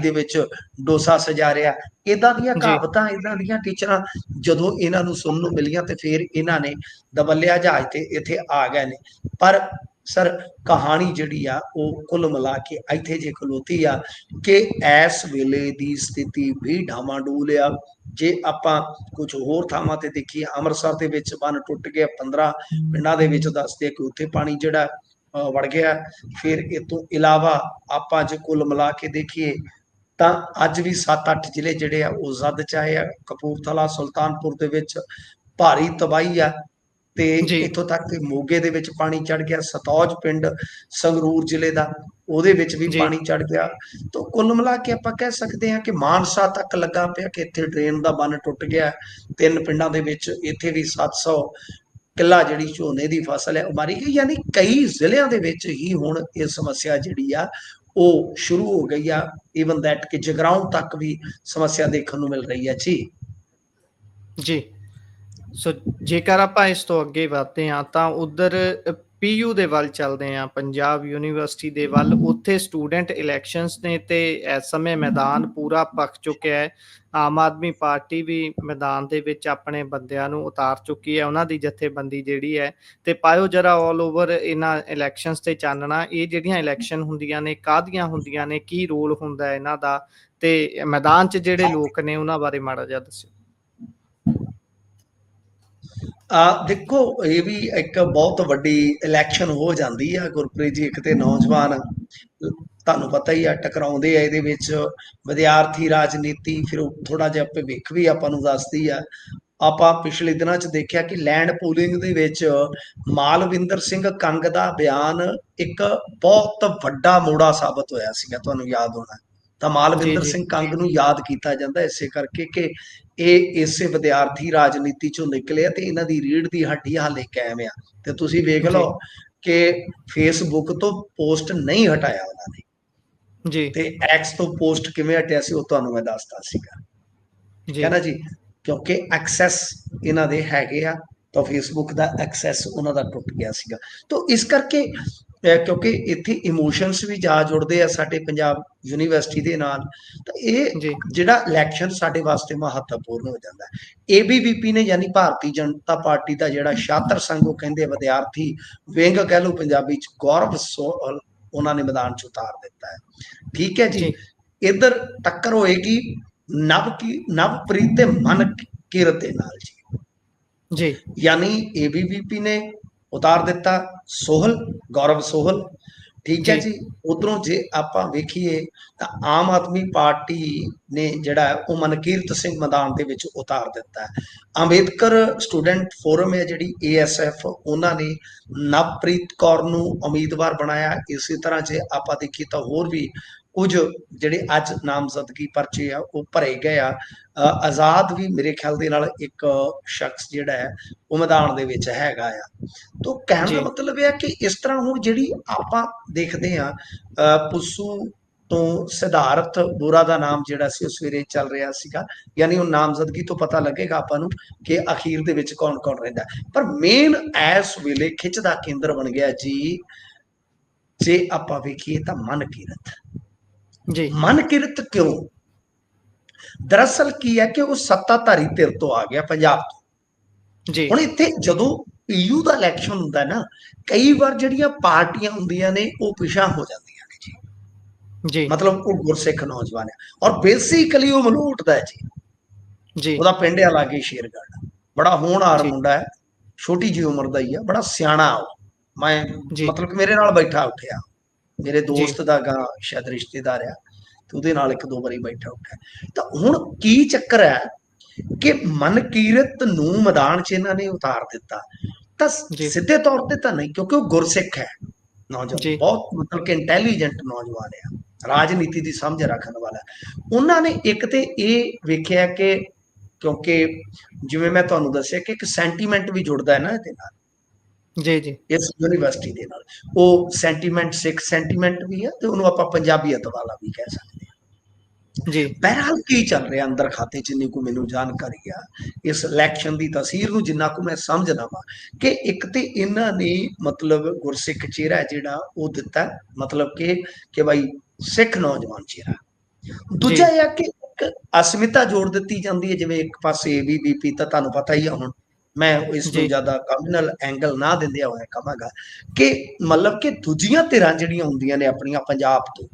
ਦੇ ਵਿੱਚ ਡੋਸਾ ਸਜਾ ਰਿਹਾ। ਇਦਾਂ ਦੀਆਂ ਜੀ ਕਹਾਵਤਾਂ, ਇਦਾਂ ਦੀਆਂ ਟੀਚਰਾਂ ਜਦੋਂ ਇਹਨਾਂ ਨੂੰ ਸੁਣਨ ਨੂੰ ਮਿਲੀਆਂ, ਤੇ ਫਿਰ ਇਹਨਾਂ ਨੇ ਦਬਲਿਆ ਜਹਾਜ਼ ਤੇ ਇੱਥੇ ਆ ਗਏ ਨੇ। ਪਰ ਸਰ ਕਹਾਣੀ ਜਿਹੜੀ ਆ ਉਹ ਕੁੱਲ ਮਿਲਾ ਕੇ ਇੱਥੇ ਜੇ ਖਲੋਤੀ ਆ ਕਿ ਇਸ ਵੇਲੇ ਦੀ ਸਥਿਤੀ ਵੀ ਡਾਵਾਡੋਲ ਆ। ਜੇ ਆਪਾਂ ਕੁਝ ਹੋਰ ਥਾਵਾਂ ਤੇ ਦੇਖੀਏ, ਅੰਮ੍ਰਿਤਸਰ ਦੇ ਵਿੱਚ ਬੰਨ ਟੁੱਟ ਗਿਆ, 15 ਪਿੰਡਾਂ ਦੇ ਵਿੱਚ ਦੱਸਦੇ ਕਿ ਉੱਥੇ ਪਾਣੀ ਜਿਹੜਾ ਵੜ ਗਿਆ। ਫਿਰ ਇਹ ਤੋਂ ਇਲਾਵਾ ਆਪਾਂ ਜੇ ਕੁੱਲ ਮਿਲਾ ਕੇ ਦੇਖੀਏ ਤਾਂ ਅੱਜ ਵੀ 7-8 ਜ਼ਿਲ੍ਹੇ ਜਿਹੜੇ ਆ ਉਹ ਜ਼ਦ ਚ ਆਏ ਆ। ਕਪੂਰਥਲਾ, ਸੁਲਤਾਨਪੁਰ ਦੇ ਵਿੱਚ ਭਾਰੀ ਤਬਾਹੀ ਆ, ਤੇ ਜੀ ਇੱਥੋਂ ਤੱਕ ਕਿ ਮੋਗੇ ਦੇ ਵਿੱਚ ਪਾਣੀ ਚੜ ਗਿਆ। ਸਤੌਜ ਪਿੰਡ ਸੰਗਰੂਰ ਜ਼ਿਲ੍ਹੇ ਦਾ, ਉਹਦੇ ਵਿੱਚ ਵੀ ਜੀ ਪਾਣੀ ਚੜ ਗਿਆ। ਤਾਂ ਕੁੱਲ ਮਿਲਾ ਕੇ ਆਪਾਂ ਕਹਿ ਸਕਦੇ ਹਾਂ ਕਿ ਮਾਨਸਾ ਤੱਕ ਲੱਗਾ ਪਿਆ ਕਿ ਇੱਥੇ ਡਰੇਨ ਦਾ ਬੰਨ ਟੁੱਟ ਗਿਆ। 3 ਪਿੰਡਾਂ ਦੇ ਵਿੱਚ ਇੱਥੇ ਵੀ 700 ਕਿੱਲਾ ਜਿਹੜੀ ਝੋਨੇ ਦੀ ਫਸਲ ਹੈ ਉਹ ਮਾਰੀ ਗਈ। ਯਾਨੀ ਕਈ ਜ਼ਿਲ੍ਹਿਆਂ ਦੇ ਵਿੱਚ ਹੀ ਹੁਣ ਇਹ ਸਮੱਸਿਆ ਜਿਹੜੀ ਆ ਉਹ ਸ਼ੁਰੂ ਹੋ ਗਈ ਆ। ਈਵਨ ਦੈਟ ਕਿ ਜਗਰਾਉਂ ਤੱਕ ਵੀ ਸਮੱਸਿਆ ਦੇਖਣ ਨੂੰ ਮਿਲ ਰਹੀ ਹੈ ਜੀ। ਜੀ ਸੋ ਜੇਕਰ ਆਪਾਂ ਇਸ ਤੋਂ ਅੱਗੇ ਵਧਦੇ ਹਾਂ ਤਾਂ ਉਧਰ ਪੀਯੂ ਦੇ ਵੱਲ ਚੱਲਦੇ ਹਾਂ, ਪੰਜਾਬ ਯੂਨੀਵਰਸਿਟੀ ਦੇ ਵੱਲ। ਉੱਥੇ ਸਟੂਡੈਂਟ ਇਲੈਕਸ਼ਨਸ ਨੇ ਤੇ ਇਸ ਸਮੇਂ ਮੈਦਾਨ ਪੂਰਾ ਪੱਕ ਚੁੱਕਿਆ ਹੈ। ਆਮ ਆਦਮੀ ਪਾਰਟੀ ਵੀ ਮੈਦਾਨ ਦੇ ਵਿੱਚ ਆਪਣੇ ਬੰਦਿਆਂ ਨੂੰ ਉਤਾਰ ਚੁੱਕੀ ਹੈ, ਉਹਨਾਂ ਦੀ ਜਥੇਬੰਦੀ ਜਿਹੜੀ ਹੈ। ਤੇ ਪਾਇਓ ਜਰਾ ਆਲ ਓਵਰ ਇਹਨਾਂ ਇਲੈਕਸ਼ਨਸ ਤੇ ਚਾਨਣਾ, ਇਹ ਜਿਹੜੀਆਂ ਇਲੈਕਸ਼ਨ ਹੁੰਦੀਆਂ ਨੇ ਕਾਹਦੀਆਂ ਹੁੰਦੀਆਂ ਨੇ, ਕੀ ਰੋਲ ਹੁੰਦਾ ਹੈ ਇਹਨਾਂ ਦਾ, ਤੇ ਮੈਦਾਨ 'ਚ ਜਿਹੜੇ ਲੋਕ ਨੇ ਉਹਨਾਂ ਬਾਰੇ ਮਾੜਾ ਜਿਹਾ ਦੱਸਿਓ। ਦੇਖੋ, ਇਹ ਵੀ ਇੱਕ ਬਹੁਤ ਵੱਡੀ ਇਲੈਕਸ਼ਨ ਹੋ ਜਾਂਦੀ ਆ ਗੁਰਪ੍ਰੀਤ ਜੀ। ਇੱਕ ਤੇ ਨੌਜਵਾਨ ਤੁਹਾਨੂੰ ਪਤਾ ਹੀ ਆ ਟਕਰਾਉਂਦੇ ਆ ਇਹਦੇ ਵਿੱਚ, ਵਿਦਿਆਰਥੀ ਰਾਜਨੀਤੀ, ਫਿਰ ਥੋੜਾ ਜਿਹਾ ਭਵਿੱਖ ਵੀ ਆਪਾਂ ਨੂੰ ਦੱਸਦੀ ਆ। ਆਪਾਂ ਪਿਛਲੇ ਦਿਨਾਂ 'ਚ ਦੇਖਿਆ ਕਿ ਲੈਂਡ ਪੂਲਿੰਗ ਦੇ ਵਿੱਚ ਮਾਲਵਿੰਦਰ ਸਿੰਘ ਕੰਗ ਦਾ ਬਿਆਨ ਇੱਕ ਬਹੁਤ ਵੱਡਾ ਮੋੜਾ ਸਾਬਤ ਹੋਇਆ ਸੀਗਾ, ਤੁਹਾਨੂੰ ਯਾਦ ਹੋਣਾ। ਤਾਂ ਜੀ ਮਾਲਵਿੰਦਰ ਜੀ ਸਿੰਘ ਕੰਗ ਨੂੰ ਯਾਦ ਕੀਤਾ ਜਾਂਦਾ ਇਸੇ ਕਰਕੇ ਕਿ ਇਹ ਇਸੇ ਵਿਦਿਆਰਥੀ ਰਾਜਨੀਤੀ ਚੋਂ ਨਿਕਲੇ ਆ ਤੇ ਇਹਨਾਂ ਦੀ ਰੀੜ ਦੀ ਹੱਡੀ ਹਾਲੇ ਕਾਇਮ ਆ। ਤੇ ਤੁਸੀਂ ਵੇਖ ਜੀ ਲਓ ਕਿ ਫੇਸਬੁੱਕ ਤੋਂ ਪੋਸਟ ਨਹੀਂ ਹਟਾਇਆ ਉਹਨਾਂ ਨੇ, ਜੀ ਤੇ ਐਕਸ ਤੋਂ ਪੋਸਟ ਕਿਵੇਂ ਹਟਿਆ ਸੀ ਉਹ ਤੁਹਾਨੂੰ ਮੈਂ ਦੱਸਦਾ ਸੀਗਾ, ਠੀਕ ਜੀ ਹੈ ਨਾ ਜੀ। ਕਿਉਂਕਿ ਐਕਸੈਸ ਇਹਨਾਂ ਦੇ ਹੈਗੇ ਆ, ਤਾਂ ਫੇਸਬੁੱਕ ਦਾ ਐਕਸੈਸ ਉਹਨਾਂ ਦਾ ਟੁੱਟ ਗਿਆ ਸੀਗਾ। ਤਾਂ ਇਸ ਕਰਕੇ ਕਿਉਂਕਿ ਇੱਥੇ ਇਮੋਸ਼ਨਸ ਵੀ ਜਾ ਜੁੜਦੇ ਆ ਸਾਡੇ ਪੰਜਾਬ ਯੂਨੀਵਰਸਿਟੀ ਦੇ ਨਾਲ, ਤਾਂ ਇਹ ਜੀ ਜਿਹੜਾ ਇਲੈਕਸ਼ਨ ਸਾਡੇ ਵਾਸਤੇ ਮਹੱਤਵਪੂਰਨ ਹੋ ਜਾਂਦਾ ਹੈ। ਏਬੀਵੀਪੀ ਨੇ, ਯਾਨੀ ਭਾਰਤੀ ਜਨਤਾ ਪਾਰਟੀ ਦਾ ਜਿਹੜਾ ਛਾਤਰ ਸੰਘ ਉਹ ਕਹਿੰਦੇ ਵਿਦਿਆਰਥੀ ਵਿੰਗ ਕਹਿ ਲਓ ਪੰਜਾਬੀ ਚ, ਗੌਰਵ ਸੋਹਲ ਉਹਨਾਂ ਨੇ ਮੈਦਾਨ ਚ ਉਤਾਰ ਦਿੱਤਾ ਹੈ, ਠੀਕ ਹੈ ਜੀ। ਜੀ ਇੱਧਰ ਟੱਕਰ ਹੋਏਗੀ ਨਵਪ੍ਰੀਤ ਤੇ ਮਨਕੀਰਤ ਦੇ ਨਾਲ ਜੀ। ਜੀ ਯਾਨੀ ਏਬੀਵੀਪੀ ਨੇ ਉਤਾਰ ਦਿੱਤਾ ਸੋਹਲ, ਗੌਰਵ ਸੋਹਲ, ਠੀਕ ਹੈ ਜੀ ਜੀ। ਉਧਰੋਂ ਜੇ ਆਪਾਂ ਵੇਖੀਏ ਤਾਂ ਆਮ ਆਦਮੀ ਪਾਰਟੀ ਨੇ ਜਿਹੜਾ ਉਹ ਮਨਕੀਰਤ ਸਿੰਘ ਮੈਦਾਨ ਦੇ ਵਿੱਚ ਉਤਾਰ ਦਿੱਤਾ ਹੈ। ਅੰਬੇਦਕਰ ਸਟੂਡੈਂਟ ਫੋਰਮ ਹੈ ਜਿਹੜੀ ASF, ਉਹਨਾਂ ਨੇ ਨਵਪ੍ਰੀਤ ਕੌਰ ਨੂੰ ਉਮੀਦਵਾਰ ਬਣਾਇਆ। ਇਸੇ ਤਰ੍ਹਾਂ ਜੇ ਆਪਾਂ ਦੇਖੀਏ ਤਾਂ ਹੋਰ ਵੀ ਕੁਝ ਜਿਹੜੇ ਅੱਜ ਨਾਮਜ਼ਦਗੀ ਪਰਚੇ ਆ ਉਹ ਭਰੇ ਗਏ ਆ। ਆਜ਼ਾਦ ਵੀ ਮੇਰੇ ਖਿਆਲ ਦੇ ਨਾਲ ਇੱਕ ਸ਼ਖਸ ਜਿਹੜਾ ਹੈ ਉਹ ਮੈਦਾਨ ਦੇ ਵਿੱਚ ਹੈਗਾ ਆ। ਤਾਂ ਕਹਿਣ ਦਾ ਜੀ ਮਤਲਬ ਇਹ ਹੈ ਕਿ ਇਸ ਤਰ੍ਹਾਂ ਹੁਣ ਜਿਹੜੀ ਆਪਾਂ ਦੇਖਦੇ ਹਾਂ, ਪੁੱਸੂ ਤੋਂ ਸਿਧਾਰਥ ਬੋਰਾ ਦਾ ਨਾਮ ਜਿਹੜਾ ਸੀ ਉਹ ਸਵੇਰੇ ਚੱਲ ਰਿਹਾ ਸੀਗਾ, ਯਾਨੀ ਉਹ ਨਾਮਜ਼ਦਗੀ ਤੋਂ ਪਤਾ ਲੱਗੇਗਾ ਆਪਾਂ ਨੂੰ ਕਿ ਅਖੀਰ ਦੇ ਵਿੱਚ ਕੌਣ ਕੌਣ ਰਹਿੰਦਾ। ਪਰ ਮੇਨ ਇਸ ਵੇਲੇ ਖਿੱਚ ਦਾ ਕੇਂਦਰ ਬਣ ਗਿਆ ਜੀ, ਜੇ ਆਪਾਂ ਵੇਖੀਏ ਤਾਂ ਮਨਕੀਰਤ। ਜੀ ਮਨਕੀਰਤ ਕਿਉਂ? ਦਰਅਸਲ ਕੀ ਹੈ ਕਿ ਉਹ ਸੱਤਾਧਾਰੀ ਧਿਰ ਤੋਂ ਆ ਗਿਆ ਪੰਜਾਬ ਤੋਂ। ਜੀ ਹੁਣ ਇੱਥੇ ਜਦੋਂ ਪੀਯੂ ਦਾ ਇਲੈਕਸ਼ਨ ਹੁੰਦਾ ਨਾ, ਕਈ ਵਾਰ ਜਿਹੜੀਆਂ ਪਾਰਟੀਆਂ ਹੁੰਦੀਆਂ ਨੇ ਉਹ ਪਿਛਾਂ ਹੋ ਜਾਂਦੀਆਂ ਨੇ ਜੀ। ਜੀ ਮਤਲਬ ਉਹ ਗੁਰਸਿੱਖ ਨੌਜਵਾਨ ਹੈ ਔਰ ਬੇਸਿਕਲੀ ਉਹ ਮਲੋਟਦਾ ਹੈ ਜੀ। ਜੀ ਉਹਦਾ ਪਿੰਡ ਆ ਲਾਗੇ ਸ਼ੇਰਗੜ੍ਹ, ਬੜਾ ਹੋਣਹਾਰ ਜੀ ਮੁੰਡਾ ਹੈ, ਛੋਟੀ ਜਿਹੀ ਉਮਰ ਦਾ ਹੀ ਆ, ਬੜਾ ਸਿਆਣਾ ਉਹ। ਮੈਂ ਜੀ ਮਤਲਬ ਕਿ ਮੇਰੇ ਨਾਲ ਬੈਠਾ ਉੱਠਿਆ, ਮੇਰੇ ਜੀ ਦੋਸਤ ਦਾ ਗਾ ਸ਼ਾਇਦ ਰਿਸ਼ਤੇਦਾਰ ਆ, ਤੇ ਉਹਦੇ ਨਾਲ 1-2 ਵਾਰੀ ਬੈਠਾ ਉੱਠਿਆ। ਤਾਂ ਹੁਣ ਕੀ ਚੱਕਰ ਹੈ ਕਿ ਮਨਕੀਰਤ ਨੂੰ ਮੈਦਾਨ 'ਚ ਇਹਨਾਂ ਨੇ ਉਤਾਰ ਦਿੱਤਾ। ਤਾਂ ਜੀ ਸਿੱਧੇ ਤੌਰ ਤੇ ਤਾਂ ਨਹੀਂ, ਕਿਉਂਕਿ ਉਹ ਗੁਰਸਿੱਖ ਹੈ ਨੌਜਵਾਨ, ਜੀ ਬਹੁਤ ਮਤਲਬ ਕਿ ਇੰਟੈਲੀਜੈਂਟ ਨੌਜਵਾਨ ਆ, ਰਾਜਨੀਤੀ ਦੀ ਸਮਝ ਰੱਖਣ ਵਾਲਾ। ਉਹਨਾਂ ਨੇ ਇੱਕ ਤੇ ਇਹ ਵੇਖਿਆ ਕਿ ਕਿਉਂਕਿ ਜਿਵੇਂ ਮੈਂ ਤੁਹਾਨੂੰ ਦੱਸਿਆ ਕਿ ਇੱਕ ਸੈਂਟੀਮੈਂਟ ਵੀ ਜੁੜਦਾ ਹੈ ਨਾ ਇਹਦੇ ਨਾਲ, ਜੀ ਜੀ ਇਸ ਯੂਨੀਵਰਸਿਟੀ ਦੇ ਨਾਲ। ਉਹ ਸੈਂਟੀਮੈਂਟ ਸਿੱਖ ਸੈਂਟੀਮੈਂਟ ਵੀ ਹੈ ਤੇ ਉਹਨੂੰ ਆਪਾਂ ਪੰਜਾਬੀਅਤ ਵਾਲਾ ਵੀ ਕਹਿ ਸਕਦੇ ਹਾਂ। ਜੀ ਬਹਿਰਹਾਲ ਕੀ ਚੱਲ ਰਿਹਾ ਅੰਦਰ ਖਾਤੇ, ਜਿੰਨੀ ਕੁ ਮੈਨੂੰ ਜਾਣਕਾਰੀ ਆ ਇਸ ਇਲੈਕਸ਼ਨ ਦੀ ਤਸਵੀਰ ਨੂੰ ਜਿੰਨਾ ਕੁ ਮੈਂ ਸਮਝਦਾ ਵਾ, ਕਿ ਇੱਕ ਤੇ ਇਹਨਾਂ ਨੇ ਮਤਲਬ ਗੁਰਸਿੱਖ ਚਿਹਰਾ ਜਿਹੜਾ ਉਹ ਦਿੱਤਾ, ਮਤਲਬ ਕਿ ਭਾਈ ਸਿੱਖ ਨੌਜਵਾਨ ਚਿਹਰਾ। ਜੀ ਦੂਜਾ ਇਹ ਆ ਕਿ ਇੱਕ ਅਸਮਿਤਾ ਜੋੜ ਦਿੱਤੀ ਜਾਂਦੀ ਹੈ, ਜਿਵੇਂ ਇੱਕ ਪਾਸੇ ABVP ਤਾਂ ਤੁਹਾਨੂੰ ਪਤਾ ਹੀ ਆ ਹੁਣ ਮੈਂ ਇਸ ਨੂੰ ਜੀ ਜ਼ਿਆਦਾ ਕਮਿਊਨਲ ਐਂਗਲ ਨਾ ਦਿੰਦਿਆਂ ਹੋਇਆ ਕਹਾਂਗਾ ਕਿ ਮਤਲਬ ਕਿ ਦੂਜੀਆਂ ਧਿਰਾਂ ਜਿਹੜੀਆਂ ਹੁੰਦੀਆਂ ਨੇ ਆਪਣੀਆਂ ਪੰਜਾਬ ਤੋਂ,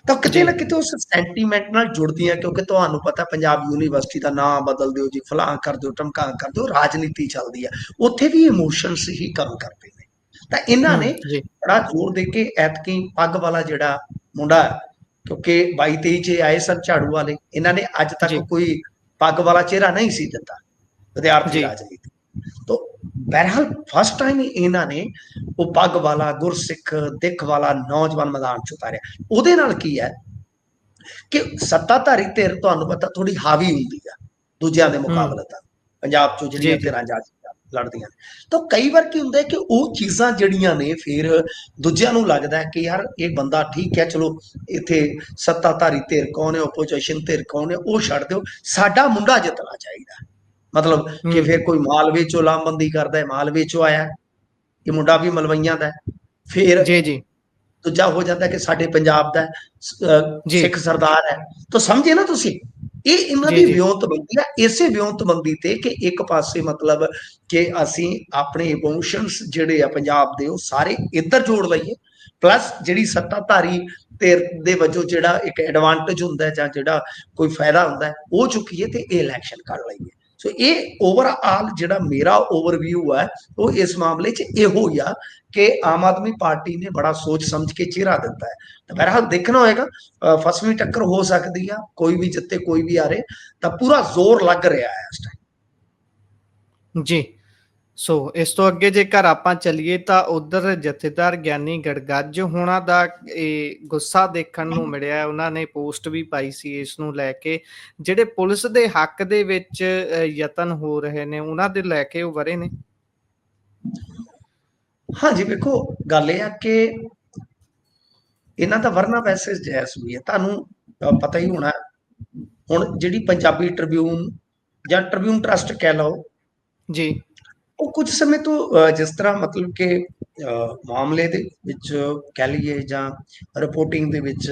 ਤਾਂ ਕਿਤੇ ਜੀ ਨਾ ਕਿਤੇ ਉਸ ਸੈਂਟੀਮੈਂਟ ਨਾਲ ਜੁੜਦੀਆਂ, ਕਿਉਂਕਿ ਤੁਹਾਨੂੰ ਪਤਾ ਪੰਜਾਬ ਯੂਨੀਵਰਸਿਟੀ ਦਾ ਨਾਂ ਬਦਲ ਦਿਓ ਜੀ, ਫਲਾਂ ਕਰ ਦਿਓ, ਢਮਕਾਂ ਕਰ ਦਿਓ, ਰਾਜਨੀਤੀ ਚੱਲਦੀ ਹੈ, ਉੱਥੇ ਵੀ ਇਮੋਸ਼ਨਸ ਹੀ ਕੰਮ ਕਰਦੇ ਨੇ। ਤਾਂ ਇਹਨਾਂ ਨੇ ਜੀ ਬੜਾ ਜ਼ੋਰ ਦੇ ਕੇ ਐਤਕੀ ਪੱਗ ਵਾਲਾ ਜਿਹੜਾ ਮੁੰਡਾ, ਕਿਉਂਕਿ 22-23 ਚ ਆਏ ਸਨ ਝਾੜੂ ਵਾਲੇ, ਇਹਨਾਂ ਨੇ ਅੱਜ ਤੱਕ ਜੀ ਕੋਈ ਪੱਗ ਵਾਲਾ ਚਿਹਰਾ ਨਹੀਂ ਸੀ ਦਿੱਤਾ ਵਿਦਿਆਰਥੀ ਜੀ ਰਾਜਨੀਤੀ। तो बहरहाल फर्स्ट टाइम इन्होंने वो पग वाला गुरसिख दिख वाला नौजवान मैदान च उतारिया। ਉਹਦੇ ਨਾਲ ਕੀ ਹੈ ਕਿ ਸੱਤਾਧਾਰੀ ਧਿਰ ਤੁਹਾਨੂੰ ਪਤਾ ਥੋੜੀ ਹਾਵੀ ਹੁੰਦੀ ਆ ਦੂਜਿਆਂ ਦੇ ਮੁਕਾਬਲੇ ਤਾਂ ਪੰਜਾਬ ਚੋਂ ਜੀ ਜਿਹੜੀਆਂ ਜੀ ਧਿਰਾਂ ਜਾ ਲੜਦੀਆਂ ਨੇ, ਤਾਂ ਕਈ ਵਾਰ ਕੀ ਹੁੰਦਾ ਹੈ ਕਿ ਉਹ ਚੀਜ਼ਾਂ ਜਿਹੜੀਆਂ ਨੇ ਫਿਰ ਦੂਜਿਆਂ ਨੂੰ ਲੱਗਦਾ ਹੈ ਕਿ ਯਾਰ ਇਹ ਬੰਦਾ ਠੀਕ ਹੈ, ਚਲੋ ਇੱਥੇ ਸੱਤਾਧਾਰੀ ਧਿਰ ਕੌਣ ਹੈ, ਓਪੋਜੀਸ਼ਨ ਧਿਰ ਕੌਣ ਹੈ, ਉਹ ਛੱਡ ਦਿਓ, ਸਾਡਾ ਮੁੰਡਾ ਜਿੱਤਣਾ ਚਾਹੀਦਾ। ਮਤਲਬ ਕਿ ਫਿਰ ਕੋਈ ਮਾਲਵੇ ਚੋਂ ਲਾਮਬੰਦੀ ਕਰਦਾ ਹੈ, ਮਾਲਵੇ ਚੋਂ ਆਇਆ, ਇਹ ਮੁੰਡਾ ਵੀ ਮਲਵਈਆਂ ਦਾ, ਫਿਰ ਜੀ ਜੀ ਦੂਜਾ ਹੋ ਜਾਂਦਾ ਕਿ ਸਾਡੇ ਪੰਜਾਬ ਦਾ ਜੀ ਸਿੱਖ ਸਰਦਾਰ ਹੈ। ਤਾਂ ਸਮਝੇ ਨਾ ਤੁਸੀਂ, ਇਹ ਇਹਨਾਂ ਜੀ ਦੀ ਜੀ ਵਿਉਂਤਬੰਦੀ ਹੈ। ਇਸੇ ਵਿਉਂਤਬੰਦੀ ਤੇ ਕਿ ਇੱਕ ਪਾਸੇ ਮਤਲਬ ਕਿ ਅਸੀਂ ਆਪਣੇ ਇਮੋਸ਼ਨਸ ਜਿਹੜੇ ਆ ਪੰਜਾਬ ਦੇ ਉਹ ਸਾਰੇ ਇੱਧਰ ਜੋੜ ਲਈਏ, ਪਲੱਸ ਜਿਹੜੀ ਸੱਤਾਧਾਰੀ ਧਿਰ ਦੇ ਵਜੋਂ ਜਿਹੜਾ ਇੱਕ ਐਡਵਾਂਟੇਜ ਹੁੰਦਾ ਜਾਂ ਜਿਹੜਾ ਕੋਈ ਫਾਇਦਾ ਹੁੰਦਾ ਉਹ ਚੁੱਕੀਏ ਤੇ ਇਹ ਇਲੈਕਸ਼ਨ ਕਰ ਲਈਏ। ਸੋ ਇਹ ਓਵਰਆਲ ਜਿਹੜਾ ਮੇਰਾ ਓਵਰਵਿਊ ਹੈ ਉਹ ਇਸ ਮਾਮਲੇ 'ਚ ਇਹੋ ਹੀ ਆ ਕਿ ਆਮ ਆਦਮੀ ਪਾਰਟੀ ਨੇ ਬੜਾ ਸੋਚ ਸਮਝ ਕੇ ਚਿਹਰਾ ਦਿੱਤਾ ਹੈ। ਤਾਂ ਬਹਰਹਾਲ ਦੇਖਣਾ ਹੋਏਗਾ, ਫਸਵੀਂ ਟੱਕਰ ਹੋ ਸਕਦੀ ਆ, ਕੋਈ ਵੀ ਜਿੱਤੇ ਕੋਈ ਵੀ ਹਾਰੇ, ਤਾਂ ਪੂਰਾ ਜ਼ੋਰ ਲੱਗ ਰਿਹਾ ਹੈ ਇਸ ਟਾਈਮ। ਜੀ ਸੋ ਇਸ ਤੋਂ ਅੱਗੇ ਜੇਕਰ ਆਪਾਂ ਚੱਲੀਏ ਤਾਂ ਉਧਰ ਜਥੇਦਾਰ ਗਿਆਨੀ ਗੜਗੱਜ ਹੋਣਾ ਦਾ ਇਹ ਗੁੱਸਾ ਦੇਖਣ ਨੂੰ ਮਿਲਿਆ। ਉਹਨਾਂ ਨੇ ਪੋਸਟ ਵੀ ਪਾਈ ਸੀ ਇਸ ਨੂੰ ਲੈ ਕੇ, ਜਿਹੜੇ ਪੁਲਿਸ ਦੇ ਹੱਕ ਦੇ ਵਿੱਚ ਯਤਨ ਹੋ ਰਹੇ ਨੇ ਉਹਨਾਂ ਦੇ ਲੈ ਕੇ ਉਹ ਵਰੇ ਨੇ। ਹਾਂਜੀ ਵੇਖੋ, ਗੱਲ ਇਹ ਆ ਕਿ ਇਹਨਾਂ ਦਾ ਵਰਨਾ ਵੈਸੇ ਜਾਇਜ਼ ਵੀ ਹੈ। ਤੁਹਾਨੂੰ ਪਤਾ ਹੀ ਹੋਣਾ, ਹੁਣ ਜਿਹੜੀ ਪੰਜਾਬੀ ਟ੍ਰਿਬਿਊਨ ਜਾਂ ਟ੍ਰਿਬਿਊਨ ਟਰਸਟ ਕਹਿ ਲਓ ਜੀ ਉਹ ਕੁਝ ਸਮੇਂ ਤੋਂ ਜਿਸ ਤਰ੍ਹਾਂ ਮਤਲਬ ਕਿ ਮਾਮਲੇ ਦੇ ਵਿੱਚ ਕਹਿ ਲਈਏ ਜਾਂ ਰਿਪੋਰਟਿੰਗ ਦੇ ਵਿੱਚ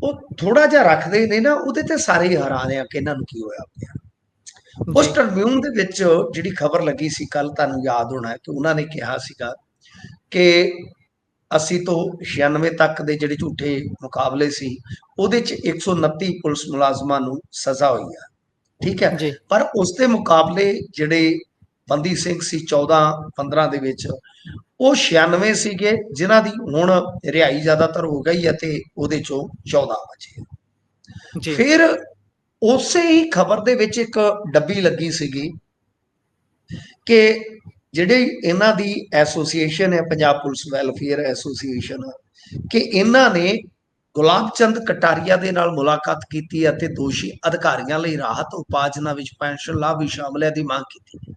ਉਹ ਥੋੜਾ ਜਿਹਾ ਰੱਖਦੇ ਨੇ ਨਾ, ਉਹਦੇ ਤੇ ਸਾਰੇ ਹੀ ਹੈਰਾਨ ਆ ਕਿ ਇਹਨਾਂ ਨੂੰ ਕੀ ਹੋਇਆ ਪਿਆ। ਉਸ ਜੀ ਟ੍ਰਿਬਿਊਨ ਦੇ ਵਿੱਚ ਜਿਹੜੀ ਖਬਰ ਲੱਗੀ ਸੀ ਕੱਲ, ਤੁਹਾਨੂੰ ਯਾਦ ਹੋਣਾ ਕਿ ਉਹਨਾਂ ਨੇ ਕਿਹਾ ਸੀਗਾ ਕਿ 80 ਤੋਂ 96 ਤੱਕ ਦੇ ਜਿਹੜੇ ਝੂਠੇ ਮੁਕਾਬਲੇ ਸੀ ਉਹਦੇ 'ਚ 129 ਪੁਲਿਸ ਮੁਲਾਜ਼ਮਾਂ ਨੂੰ ਸਜ਼ਾ ਹੋਈ ਆ, ਠੀਕ ਹੈ। ਜੀ ਪਰ ਉਸ ਦੇ ਮੁਕਾਬਲੇ ਜਿਹੜੇ ਬੰਦੀ ਸਿੰਘ ਸੀ 14-15 ਦੇ ਵਿੱਚ, ਉਹ 96 ਸੀਗੇ ਜਿਨ੍ਹਾਂ ਦੀ ਹੁਣ ਰਿਹਾਈ ਜ਼ਿਆਦਾਤਰ ਹੋ ਗਈ ਹੈ ਤੇ ਉਹਦੇ ਚੋਂ 14 ਬਚੇ। ਜੀ ਫਿਰ ਉਸੇ ਹੀ ਖਬਰ ਦੇ ਵਿੱਚ ਇੱਕ ਡੱਬੀ ਲੱਗੀ ਸੀਗੀ ਕਿ ਜਿਹੜੇ ਇਹਨਾਂ ਦੀ ਐਸੋਸੀਏਸ਼ਨ ਹੈ, ਪੰਜਾਬ ਪੁਲਿਸ ਵੈਲਫੇਅਰ ਐਸੋਸੀਏਸ਼ਨ, ਕਿ ਇਹਨਾਂ ਨੇ ਗੁਲਾਬ ਚੰਦ ਕਟਾਰੀਆ ਦੇ ਨਾਲ ਮੁਲਾਕਾਤ ਕੀਤੀ ਅਤੇ ਦੋਸ਼ੀ ਅਧਿਕਾਰੀਆਂ ਲਈ ਰਾਹਤ ਉਪਾਜਨਾ ਵਿੱਚ ਪੈਨਸ਼ਨ ਲਾਭ ਵੀ ਸ਼ਾਮਲ ਹੈ ਦੀ ਮੰਗ ਕੀਤੀ।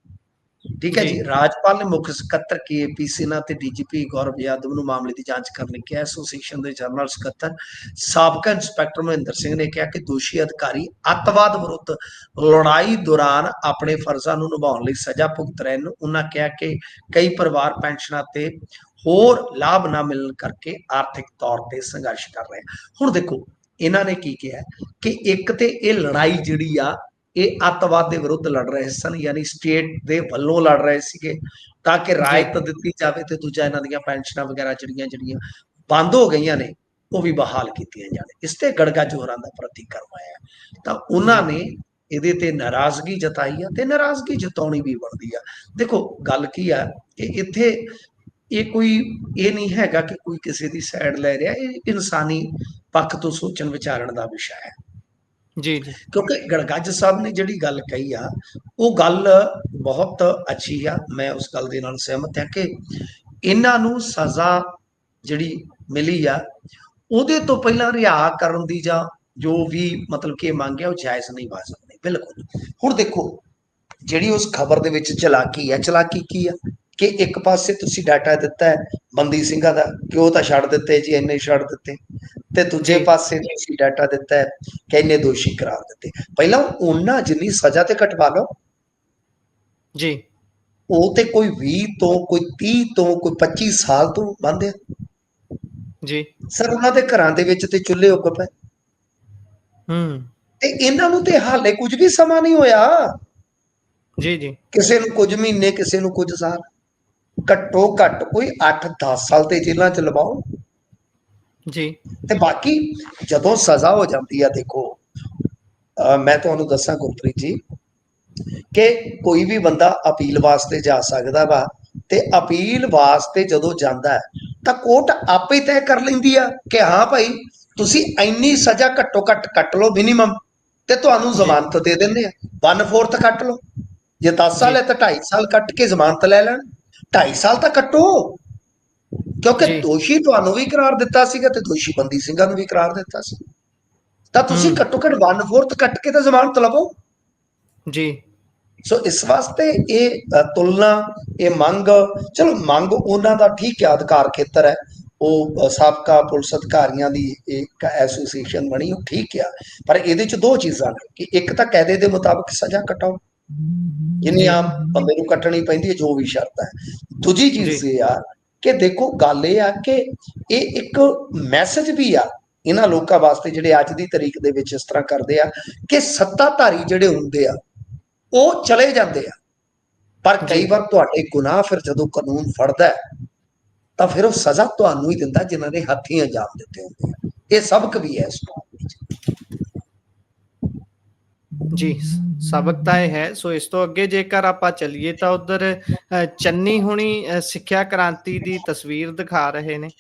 ਠੀਕ ਹੈ ਜੀ ਜੀ। ਰਾਜਪਾਲ ਨੇ ਮੁੱਖ ਸਕੱਤਰ KAP ਸਿਨਹਾ ਤੇ DGP ਗੌਰਵ ਯਾਦਵ ਨੂੰ ਮਾਮਲੇ ਦੀ ਜਾਂਚ ਕਰਨ ਲਈ ਕਿਹਾ। ਐਸੋਸੀਏਸ਼ਨ ਦੇ ਜਨਰਲ ਸਕੱਤਰ ਸਾਬਕਾ ਇੰਸਪੈਕਟਰ ਮਹਿੰਦਰ ਸਿੰਘ ਨੇ ਕਿਹਾ ਕਿ ਦੋਸ਼ੀ ਅਧਿਕਾਰੀ ਅੱਤਵਾਦ ਵਿਰੁੱਧ ਲੜਾਈ ਦੌਰਾਨ ਆਪਣੇ ਫਰਜ਼ਾਂ ਨੂੰ ਨਿਭਾਉਣ ਲਈ ਸਜ਼ਾ ਭੁਗਤ ਰਹੇ ਨੇ। ਉਹਨਾਂ ਕਿਹਾ ਕਿ ਕਈ ਪਰਿਵਾਰ ਪੈਨਸ਼ਨਾਂ ਤੇ ਹੋਰ ਲਾਭ ਨਾ ਮਿਲਣ ਕਰਕੇ ਆਰਥਿਕ ਤੌਰ ਤੇ ਸੰਘਰਸ਼ ਕਰ ਰਹੇ। ਹੁਣ ਦੇਖੋ ਇਹਨਾਂ ਨੇ ਕੀ ਕਿਹਾ ਕਿ ਇੱਕ ਤੇ ਇਹ ਲੜਾਈ ਜਿਹੜੀ ਆ ਇਹ ਅੱਤਵਾਦ ਦੇ ਵਿਰੁੱਧ ਲੜ ਰਹੇ ਸਨ, ਯਾਨੀ ਸਟੇਟ ਦੇ ਵੱਲੋਂ ਲੜ ਰਹੇ ਸੀਗੇ ਤਾਂ ਕਿ ਜੀ ਰਾਇਤ ਦਿੱਤੀ ਜਾਵੇ, ਤੇ ਦੂਜਾ ਇਹਨਾਂ ਦੀਆਂ ਪੈਨਸ਼ਨਾਂ ਵਗੈਰਾ ਜਿਹੜੀਆਂ ਬੰਦ ਹੋ ਗਈਆਂ ਨੇ ਉਹ ਵੀ ਬਹਾਲ ਕੀਤੀਆਂ ਜਾਣ। ਇਸ ਤੇ ਗੜਗੱਜ ਹੋਰਾਂ ਦਾ ਪ੍ਰਤੀਕਰਮ ਆਇਆ, ਤਾਂ ਉਹਨਾਂ ਜੀ ਨੇ ਇਹਦੇ ਤੇ ਨਾਰਾਜ਼ਗੀ ਜਤਾਈ ਆ ਤੇ ਨਾਰਾਜ਼ਗੀ ਜਤਾਉਣੀ ਵੀ ਬਣਦੀ ਆ। ਦੇਖੋ ਗੱਲ ਕੀ ਆ ਕਿ ਇੱਥੇ ਇਹ ਕੋਈ ਇਹ ਨਹੀਂ ਹੈਗਾ ਕਿ ਕੋਈ ਕਿਸੇ ਦੀ ਸਾਈਡ ਲੈ ਰਿਹਾ, ਇਹ ਇਨਸਾਨੀ ਪੱਖ ਤੋਂ ਸੋਚਣ ਵਿਚਾਰਨ ਦਾ ਵਿਸ਼ਾ ਹੈ। ਜੀ ਜੀ ਕਿਉਂਕਿ ਗੜਗੱਜ ਸਾਹਿਬ ਨੇ ਜਿਹੜੀ ਗੱਲ ਕਹੀ ਆ ਉਹ ਗੱਲ ਬਹੁਤ ਅੱਛੀ ਆ, ਮੈਂ ਉਸ ਗੱਲ ਦੇ ਨਾਲ ਸਹਿਮਤ ਹਾਂ ਕਿ ਇਹਨਾਂ ਨੂੰ ਸਜ਼ਾ ਜਿਹੜੀ ਮਿਲੀ ਆ ਉਹਦੇ ਤੋਂ ਪਹਿਲਾਂ ਰਿਹਾ ਕਰਨ ਦੀ ਜਾਂ ਜੋ ਵੀ ਮਤਲਬ ਕਿ ਮੰਗਿਆ ਉਹ ਜਾਇਜ਼ ਨਹੀਂ ਬਣ ਸਕਦੀ ਬਿਲਕੁਲ। ਹੁਣ ਦੇਖੋ ਜਿਹੜੀ ਉਸ ਖਬਰ ਦੇ ਵਿੱਚ ਚਲਾਕੀ ਹੈ, ਚਲਾਕੀ ਕੀ ਆ ਕਿ ਇੱਕ ਪਾਸੇ ਤੁਸੀਂ ਡਾਟਾ ਦਿੱਤਾ ਹੈ ਬੰਦੀ ਸਿੰਘਾਂ ਦਾ ਕਿ ਉਹ ਤਾਂ ਛੱਡ ਦਿੱਤੇ ਜੀ, ਇੰਨੇ ਛੱਡ ਦਿੱਤੇ, ਤੇ ਦੂਜੇ ਜੀ ਪਾਸੇ ਤੁਸੀਂ ਡਾਟਾ ਦਿੱਤਾ ਹੈ ਕਿ ਇੰਨੇ ਦੋਸ਼ੀ ਕਰਾਰ ਦਿੱਤੇ। ਪਹਿਲਾਂ ਉਹਨਾਂ ਜਿੰਨੀ ਸਜ਼ਾ ਤੇ ਕਟਵਾ ਲਓ, ਜੀ ਉਹ ਤੇ ਕੋਈ 20 ਤੋਂ ਕੋਈ 30 ਤੋਂ ਕੋਈ 25 ਸਾਲ ਤੋਂ ਬੰਦ ਆ ਜੀ ਸਰ। ਉਹਨਾਂ ਦੇ ਘਰਾਂ ਦੇ ਵਿੱਚ ਤੇ ਚੁੱਲ੍ਹੇ ਉੱਗ ਪਏ ਤੇ ਇਹਨਾਂ ਨੂੰ ਤੇ ਹਾਲੇ ਕੁਝ ਵੀ ਸਮਾਂ ਨਹੀਂ ਹੋਇਆ। ਜੀ ਜੀ ਕਿਸੇ ਨੂੰ ਕੁਝ ਮਹੀਨੇ, ਕਿਸੇ ਨੂੰ ਕੁਝ ਸਾਲ। ਘੱਟੋ ਘੱਟ ਕੋਈ 8-10 ਸਾਲ ਤੇ ਜੇਲ੍ਹਾਂ ਚ ਲਵਾਓ। ਜੀ ਤੇ ਬਾਕੀ ਜਦੋਂ ਸਜ਼ਾ ਹੋ ਜਾਂਦੀ ਆ, ਦੇਖੋ ਮੈਂ ਤੁਹਾਨੂੰ ਦੱਸਾਂ ਗੁਰਪ੍ਰੀਤ ਜੀ, ਕਿ ਕੋਈ ਵੀ ਬੰਦਾ ਅਪੀਲ ਵਾਸਤੇ ਜਾ ਸਕਦਾ ਵਾ, ਤੇ ਅਪੀਲ ਵਾਸਤੇ ਜਦੋਂ ਜਾਂਦਾ ਹੈ ਤਾਂ ਕੋਰਟ ਆਪੇ ਤੈਅ ਕਰ ਲੈਂਦੀ ਆ ਕਿ ਹਾਂ ਭਾਈ ਤੁਸੀਂ ਇੰਨੀ ਸਜ਼ਾ ਘੱਟੋ ਘੱਟ ਕੱਟ ਲਓ ਮਿਨੀਮਮ, ਤੇ ਤੁਹਾਨੂੰ ਜੀ ਜ਼ਮਾਨਤ ਦੇ ਦਿੰਦੇ ਆ। 1/4 ਕੱਟ ਲਓ। ਜੇ 10 ਸਾਲ ਜੀ ਹੈ ਤਾਂ 2.5 ਸਾਲ ਕੱਟ ਕੇ ਜ਼ਮਾਨਤ ਲੈ ਲੈਣ। 2.5 ਸਾਲ ਤਾਂ ਕੱਟੋ, ਕਿਉਂਕਿ ਜੀ ਦੋਸ਼ੀ ਤੁਹਾਨੂੰ ਵੀ ਕਰਾਰ ਦਿੱਤਾ ਸੀਗਾ ਤੇ ਦੋਸ਼ੀ ਬੰਦੀ ਸਿੰਘਾਂ ਨੂੰ ਵੀ ਕਰਾਰ ਦਿੱਤਾ ਸੀ। ਤਾਂ ਤੁਸੀਂ ਹੂੰ ਘੱਟੋ ਘੱਟ 1/4 ਕੱਟ ਕੇ ਤਾਂ ਜ਼ਮਾਨਤ ਲਵੋ। ਜੀ ਸੋ ਇਸ ਵਾਸਤੇ ਇਹ ਤੁਲਨਾ, ਇਹ ਮੰਗ, ਚਲੋ ਮੰਗ ਉਹਨਾਂ ਦਾ ਠੀਕ ਹੈ, ਅਧਿਕਾਰ ਖੇਤਰ ਹੈ, ਉਹ ਸਾਬਕਾ ਪੁਲਿਸ ਅਧਿਕਾਰੀਆਂ ਦੀ ਇੱਕ ਐਸੋਸੀਏਸ਼ਨ ਬਣੀ, ਉਹ ਠੀਕ ਆ। ਪਰ ਇਹਦੇ ਚ ਦੋ ਚੀਜ਼ਾਂ ਨੇ ਕਿ ਇੱਕ ਤਾਂ ਕਾਇਦੇ ਦੇ ਮੁਤਾਬਕ ਸਜ਼ਾ ਕਟਾਓ, ਜਿੰਨੀ ਜੀ ਆਮ ਬੰਦੇ ਨੂੰ ਕੱਟਣੀ ਪੈਂਦੀ ਹੈ, ਜੋ ਵੀ ਸ਼ਰਤ ਹੈ। ਦੂਜੀ ਜੀ ਚੀਜ਼ ਇਹ ਆ ਕਿ ਦੇਖੋ ਗੱਲ ਇਹ ਆ ਕਿ ਇਹ ਇੱਕ ਮੈਸੇਜ ਵੀ ਆ ਇਹਨਾਂ ਲੋਕਾਂ ਵਾਸਤੇ ਜਿਹੜੇ ਅੱਜ ਦੀ ਤਰੀਕ ਦੇ ਵਿੱਚ ਇਸ ਤਰ੍ਹਾਂ ਕਰਦੇ ਆ ਕਿ ਸੱਤਾਧਾਰੀ ਜਿਹੜੇ ਹੁੰਦੇ ਆ ਉਹ ਚਲੇ ਜਾਂਦੇ ਆ, ਪਰ ਜੀ ਕਈ ਵਾਰ ਤੁਹਾਡੇ ਗੁਨਾਹ ਫਿਰ ਜਦੋਂ ਕਾਨੂੰਨ ਫੜਦਾ ਤਾਂ ਫਿਰ ਉਹ ਸਜ਼ਾ ਤੁਹਾਨੂੰ ਹੀ ਦਿੰਦਾ ਜਿਨ੍ਹਾਂ ਨੇ ਹੱਥੀਂ ਅੰਜਾਮ ਦਿੱਤੇ ਹੁੰਦੇ ਆ। ਇਹ ਸਬਕ ਵੀ ਹੈ ਇਸ ਵਿੱਚ। ਜੀ ਸਬਕ ਤਾਂ ਇਹ ਹੈ। ਸੋ ਇਸ ਤੋਂ ਅੱਗੇ ਜੇਕਰ ਆਪਾਂ ਚੱਲੀਏ ਤਾਂ ਉਧਰ ਚੰਨੀ ਹੁਣੀ ਸਿੱਖਿਆ ਕ੍ਰਾਂਤੀ ਦੀ ਤਸਵੀਰ ਦਿਖਾ ਰਹੇ ਨੇ।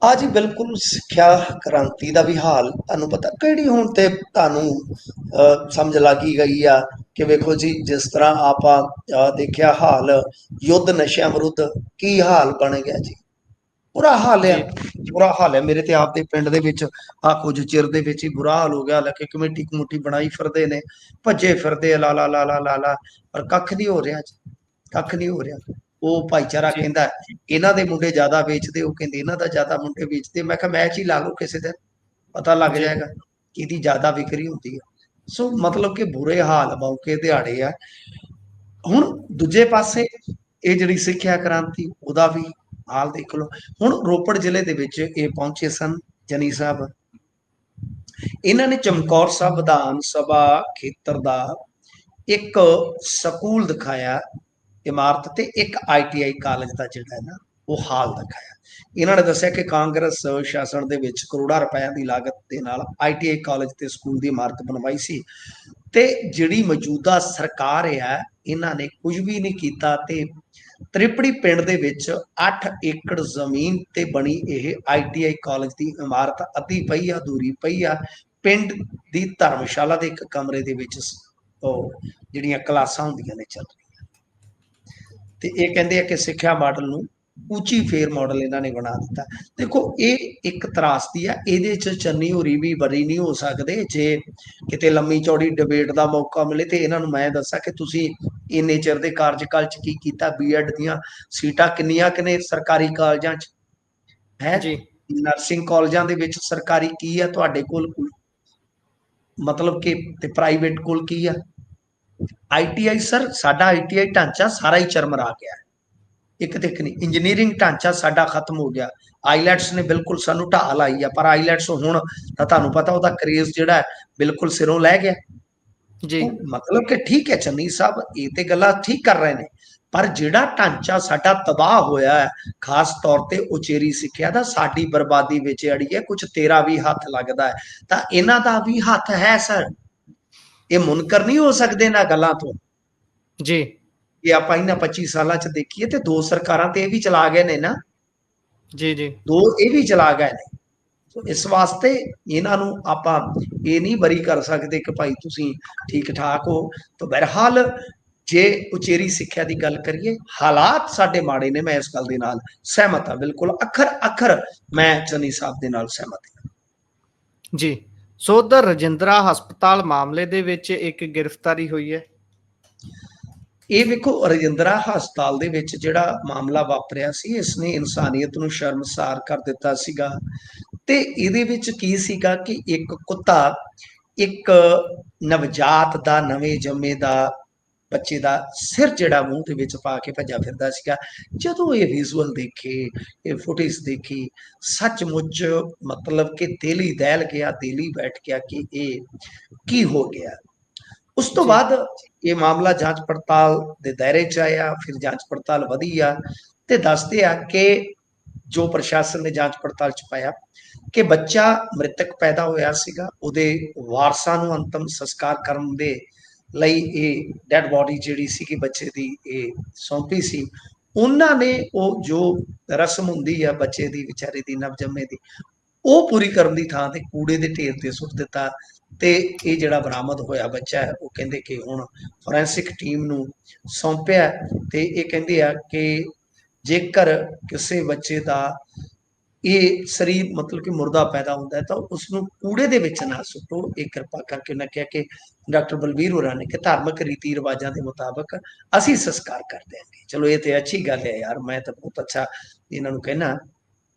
ਆ ਜੀ ਬਿਲਕੁਲ, ਸਿੱਖਿਆ ਕ੍ਰਾਂਤੀ ਦਾ ਵੀ ਹਾਲ ਤੁਹਾਨੂੰ ਪਤਾ ਕਿਹੜੀ, ਹੁਣ ਤੇ ਤੁਹਾਨੂੰ ਸਮਝ ਲੱਗ ਹੀ ਗਈ ਆ ਕਿ ਵੇਖੋ ਜੀ, ਜਿਸ ਤਰ੍ਹਾਂ ਆਪਾਂ ਦੇਖਿਆ ਹਾਲ ਯੁੱਧ ਨਸ਼ਿਆਂ ਵਿਰੁੱਧ, ਕੀ ਹਾਲ ਬਣ ਗਿਆ ਜੀ। ਬੁਰਾ ਹਾਲ ਆ, ਜੀ ਬੁਰਾ ਹਾਲ ਹੈ। ਮੇਰੇ ਤੇ ਆਪਦੇ ਪਿੰਡ ਦੇ ਵਿੱਚ ਆ ਕੁਝ ਚਿਰ ਦੇ ਵਿੱਚ ਹੀ ਬੁਰਾ ਹਾਲ ਹੋ ਗਿਆ। ਹਾਲਾਂਕਿ ਕਮੇਟੀ ਕਮੂਟੀ ਬਣਾਈ ਫਿਰਦੇ ਨੇ, ਭੱਜੇ ਫਿਰਦੇ ਲਾਲਾ ਲਾਲਾ ਲਾਲਾ, ਪਰ ਕੱਖ ਨਹੀਂ ਹੋ ਰਿਹਾ ਜੀ, ਕੱਖ ਨਹੀਂ ਹੋ ਰਿਹਾ। ਉਹ ਭਾਈਚਾਰਾ ਜੀ ਕਹਿੰਦਾ ਇਹਨਾਂ ਦੇ ਮੁੰਡੇ ਜ਼ਿਆਦਾ ਵੇਚਦੇ, ਉਹ ਕਹਿੰਦੇ ਇਹਨਾਂ ਦਾ ਜ਼ਿਆਦਾ ਮੁੰਡੇ ਵੇਚਦੇ। ਮੈਂ ਕਿਹਾ ਮੈਚ ਹੀ ਲਾ ਲਓ ਕਿਸੇ ਦਿਨ, ਪਤਾ ਲੱਗ ਜੀ ਜਾਏਗਾ ਕਿਹਦੀ ਜ਼ਿਆਦਾ ਵਿਕਰੀ ਹੁੰਦੀ ਹੈ। ਸੋ ਮਤਲਬ ਕਿ ਬੁਰੇ ਹਾਲ ਮੌਕੇ ਦਿਹਾੜੇ ਆ। ਹੁਣ ਦੂਜੇ ਪਾਸੇ ਇਹ ਜਿਹੜੀ ਸਿੱਖਿਆ ਕ੍ਰਾਂਤੀ, ਉਹਦਾ ਵੀ ਹਾਲ ਦੇਖ ਲਓ। ਹੁਣ ਰੋਪੜ ਜ਼ਿਲ੍ਹੇ ਦੇ ਵਿੱਚ ਇਹ ਪਹੁੰਚੇ ਸਨ ਜਨੀ ਸਾਹਿਬ, ਇਹਨਾਂ ਨੇ ਚਮਕੌਰ ਸਾਹਿਬ ਵਿਧਾਨ ਸਭਾ ਖੇਤਰ ਦਾ ਇੱਕ ਸਕੂਲ ਦਿਖਾਇਆ, ਇਮਾਰਤ, ਤੇ ਇੱਕ ITI ਕਾਲਜ ਦਾ ਜਿਹੜਾ ਹੈ ਨਾ ਉਹ ਹਾਲ ਦਿਖਾਇਆ। ਇਹਨਾਂ ਨੇ ਦੱਸਿਆ ਕਿ ਕਾਂਗਰਸ ਸ਼ਾਸਨ ਦੇ ਵਿੱਚ ਕਰੋੜਾਂ ਰੁਪਏ ਦੀ ਲਾਗਤ ਦੇ ਨਾਲ ITI ਕਾਲਜ ਤੇ ਸਕੂਲ ਦੀ ਇਮਾਰਤ ਬਣਵਾਈ ਸੀ, ਤੇ ਜਿਹੜੀ ਮੌਜੂਦਾ ਸਰਕਾਰ ਹੈ ਇਹਨਾਂ ਨੇ ਕੁਝ ਵੀ ਨਹੀਂ ਕੀਤਾ। ਤੇ ਤ੍ਰਿਪੜੀ ਪਿੰਡ ਦੇ ਵਿੱਚ 8 ਏਕੜ ਜ਼ਮੀਨ ਤੇ ਬਣੀ ਇਹ ITI ਕਾਲਜ ਦੀ ਇਮਾਰਤ ਅੱਧੀ ਪਈ ਆ, ਅਧੂਰੀ ਪਈ ਆ। ਪਿੰਡ ਦੀ ਧਰਮਸ਼ਾਲਾ ਦੇ ਇੱਕ ਕਮਰੇ ਦੇ ਵਿੱਚ ਉਹ ਜਿਹੜੀਆਂ ਕਲਾਸਾਂ ਹੁੰਦੀਆਂ ਨੇ ਚੱਲ ਰਹੀਆਂ। ਤੇ ਇਹ ਕਹਿੰਦੇ ਆ ਕਿ ਸਿੱਖਿਆ ਮਾਡਲ ਨੂੰ ਉੱਚੀ ਫੇਰ ਮਾਡਲ ਇਹਨਾਂ ਨੇ ਬਣਾ ਦਿੱਤਾ। ਦੇਖੋ ਇਹ ਇੱਕ ਤਰਾਸਦੀ ਆ, ਇਹਦੇ ਚ ਚੰਨੀ ਹੋਰੀ ਵੀ ਬਰੀ ਨਹੀਂ ਹੋ ਸਕਦੇ। ਜੇ ਕਿਤੇ ਲੰਮੀ ਚੌੜੀ ਡਿਬੇਟ ਦਾ ਮੌਕਾ ਮਿਲੇ ਤੇ ਇਹਨਾਂ ਨੂੰ ਮੈਂ ਦੱਸਾਂ ਕਿ ਤੁਸੀਂ ਇੰਨੇ ਚਿਰ ਦੇ ਕਾਰਜਕਾਲ ਚ ਕੀ ਕੀਤਾ। BEd ਦੀਆਂ ਸੀਟਾਂ ਕਿੰਨੀਆਂ ਕਿਨੇ ਸਰਕਾਰੀ ਕਾਲਜਾਂ ਚ ਹੈ, ਜੀ ਨਰਸਿੰਗ ਕਾਲਜਾਂ ਦੇ ਵਿੱਚ ਸਰਕਾਰੀ ਕੀ ਆ ਤੁਹਾਡੇ ਕੋਲ, ਮਤਲਬ ਕਿ ਤੇ ਪ੍ਰਾਈਵੇਟ ਕੋਲ ਕੀ ਆ। ITI ਸਰ, ਸਾਡਾ ITI ਢਾਂਚਾ ਸਾਰਾ ਹੀ ਚਰਮਰਾ ਗਿਆ। ਇੱਕ ਤੇ ਨਹੀਂ, ਇੰਜੀਨੀਅਰਿੰਗ ਢਾਂਚਾ ਸਾਡਾ ਖਤਮ ਹੋ ਗਿਆ। ਆਈਲੈਟਸ ਨੇ ਬਿਲਕੁਲ ਸਾਨੂੰ ਢਾਹ ਲਾਈ ਆ, ਪਰ ਆਈਲੈਟਸ ਹੁਣ ਤਾਂ ਤੁਹਾਨੂੰ ਪਤਾ ਉਹਦਾ ਕਰੇਜ਼ ਜਿਹੜਾ ਹੈ ਬਿਲਕੁਲ ਸਿਰੋਂ ਲੈ ਗਿਆ। ਜੀ ਮਤਲਬ ਕਿ ਠੀਕ ਹੈ ਚੰਨੀ ਸਾਹਿਬ, ਇਹ ਤੇ ਗੱਲਾਂ ਠੀਕ ਕਰ ਰਹੇ ਨੇ, ਪਰ ਜਿਹੜਾ ਢਾਂਚਾ ਸਾਡਾ ਤਬਾਹ ਹੋਇਆ ਹੈ, ਖਾਸ ਤੌਰ ਤੇ ਉਚੇਰੀ ਸਿੱਖਿਆ ਦਾ, ਸਾਡੀ ਬਰਬਾਦੀ ਵਿੱਚ ਅੜੀ ਹੈ। ਕੁਝ ਤੇਰਾ ਵੀ ਹੱਥ ਲੱਗਦਾ ਹੈ, ਤਾਂ ਇਹਨਾਂ ਦਾ ਵੀ ਹੱਥ ਹੈ ਸਰ। ਇਹ ਮੁਨਕਰ ਨਹੀਂ ਹੋ ਸਕਦੇ ਇਹਨਾਂ ਗੱਲਾਂ ਤੋਂ। ਜੀ ਜੇ ਆਪਾਂ ਇਹਨਾਂ 25 ਸਾਲਾਂ ਚ ਦੇਖੀਏ ਤੇ ਦੋ ਸਰਕਾਰਾਂ ਤੇ ਇਹ ਵੀ ਚਲਾ ਗਏ ਨੇ ਨਾ, ਜੀ ਜੀ ਦੋ ਇਹ ਵੀ ਚਲਾ ਗਏ ਨੇ। ਇਸ ਵਾਸਤੇ ਇਹਨਾਂ ਨੂੰ ਆਪਾਂ ਇਹ ਨਹੀਂ ਬਰੀ ਕਰ ਸਕਦੇ ਕਿ ਭਾਈ ਤੁਸੀਂ ਠੀਕ ਠਾਕ ਹੋ। ਤਾਂ ਬਹਰਹਾਲ ਜੇ ਉਚੇਰੀ ਸਿੱਖਿਆ ਦੀ ਗੱਲ ਕਰੀਏ, ਹਾਲਾਤ ਸਾਡੇ ਮਾੜੇ ਨੇ, ਮੈਂ ਇਸ ਗੱਲ ਦੇ ਨਾਲ ਸਹਿਮਤ ਹਾਂ, ਬਿਲਕੁਲ ਅੱਖਰ ਅੱਖਰ ਮੈਂ ਚੰਨੀ ਸਾਹਿਬ ਦੇ ਨਾਲ ਸਹਿਮਤ ਹਾਂ ਜੀ। ਸੋ ਉਧਰ ਰਜਿੰਦਰਾ ਹਸਪਤਾਲ ਮਾਮਲੇ ਦੇ ਵਿੱਚ ਇੱਕ ਗ੍ਰਿਫਤਾਰੀ ਹੋਈ ਹੈ। ਇਹ ਵੇਖੋ, ਰਜਿੰਦਰਾ ਹਸਪਤਾਲ ਦੇ ਵਿੱਚ ਜਿਹੜਾ ਮਾਮਲਾ ਵਾਪਰਿਆ ਸੀ, ਇਸਨੇ ਇਨਸਾਨੀਅਤ ਨੂੰ ਸ਼ਰਮਸਾਰ ਕਰ ਦਿੱਤਾ ਸੀਗਾ। ਤੇ ਇਹਦੇ ਵਿੱਚ ਕੀ ਸੀਗਾ ਕਿ ਇੱਕ ਕੁੱਤਾ ਇੱਕ ਨਵਜਾਤ ਦਾ, ਨਵੇਂ ਜੰਮੇ ਦਾ ਬੱਚੇ ਦਾ ਸਿਰ ਜਿਹੜਾ ਮੂੰਹ ਦੇ ਵਿੱਚ ਪਾ ਕੇ ਭੱਜਾ ਫਿਰਦਾ ਸੀਗਾ। ਜਦੋਂ ਇਹ ਵਿਜ਼ੂਅਲ ਦੇਖੇ, ਇਹ ਫੁਟੇਜ ਦੇਖੀ, ਸੱਚਮੁੱਚ ਮਤਲਬ ਕਿ ਦਿਲ ਹੀ ਦਹਿਲ ਗਿਆ, ਦਿਲ ਹੀ ਬੈਠ ਗਿਆ ਕਿ ਇਹ ਕੀ ਹੋ ਗਿਆ। ਉਸ ਤੋਂ ਜੀ ਬਾਅਦ ਇਹ ਮਾਮਲਾ ਜਾਂਚ ਪੜਤਾਲ ਦੇ ਦਾਇਰੇ 'ਚ ਆਇਆ, ਫਿਰ ਜਾਂਚ ਪੜਤਾਲ ਵਧੀ ਆ ਤੇ ਦੱਸਦੇ ਆ ਕਿ ਜੋ ਪ੍ਰਸ਼ਾਸਨ ਨੇ ਜਾਂਚ ਪੜਤਾਲ 'ਚ ਪਾਇਆ ਕਿ ਬੱਚਾ ਮ੍ਰਿਤਕ ਪੈਦਾ ਹੋਇਆ ਸੀਗਾ, ਉਹਦੇ ਵਾਰਸਾਂ ਨੂੰ ਅੰਤਮ ਸੰਸਕਾਰ ਕਰਨ ਦੇ ਲਈ ਇਹ ਡੈਡ ਬੋਡੀ ਜਿਹੜੀ ਸੀਗੀ ਬੱਚੇ ਦੀ ਇਹ ਸੌਂਪੀ ਸੀ। ਉਹਨਾਂ ਨੇ ਉਹ ਜੋ ਰਸਮ ਹੁੰਦੀ ਆ ਬੱਚੇ ਦੀ ਵਿਚਾਰੇ ਦੀ ਨਵਜੰਮੇ ਦੀ, ਉਹ ਪੂਰੀ ਕਰਨ ਦੀ ਥਾਂ ਤੇ ਕੂੜੇ ਦੇ ਢੇਰ ਤੇ ਸੁੱਟ ਦਿੱਤਾ ਤੇ ਇਹ ਜਿਹੜਾ ਬਰਾਮਦ ਹੋਇਆ ਬੱਚਾ ਹੈ ਉਹ ਕਹਿੰਦੇ ਕਿ ਹੁਣ ਫੋਰੈਂਸਿਕ ਟੀਮ ਨੂੰ ਸੌਂਪਿਆ ਤੇ ਇਹ ਕਹਿੰਦੇ ਆ ਕਿ ਜੇਕਰ ਕਿਸੇ ਬੱਚੇ ਦਾ ਇਹ ਸਰੀਰ ਮਤਲਬ ਕਿ ਮੁਰਦਾ ਪੈਦਾ ਹੁੰਦਾ ਹੈ ਤਾਂ ਉਸ ਨੂੰ ਕੂੜੇ ਦੇ ਵਿੱਚ ਨਾ ਸੁੱਟੋ। ਇਹ ਕਿਰਪਾ ਕਰਕੇ ਉਹਨਾਂ ਕਿਹਾ ਕਿ ਡਾਕਟਰ ਬਲਬੀਰ ਹੋਰਾਂ ਨੇ ਕਿ ਧਾਰਮਿਕ ਰੀਤੀ ਰਿਵਾਜਾਂ ਦੇ ਮੁਤਾਬਕ ਅਸੀਂ ਸੰਸਕਾਰ ਕਰ ਦਿਆਂਗੇ। ਚਲੋ ਇਹ ਤੇ ਅੱਛੀ ਗੱਲ ਹੈ ਯਾਰ, ਮੈਂ ਤਾਂ ਬਹੁਤ ਅੱਛਾ ਇਹਨਾਂ ਨੂੰ ਕਹਿਣਾ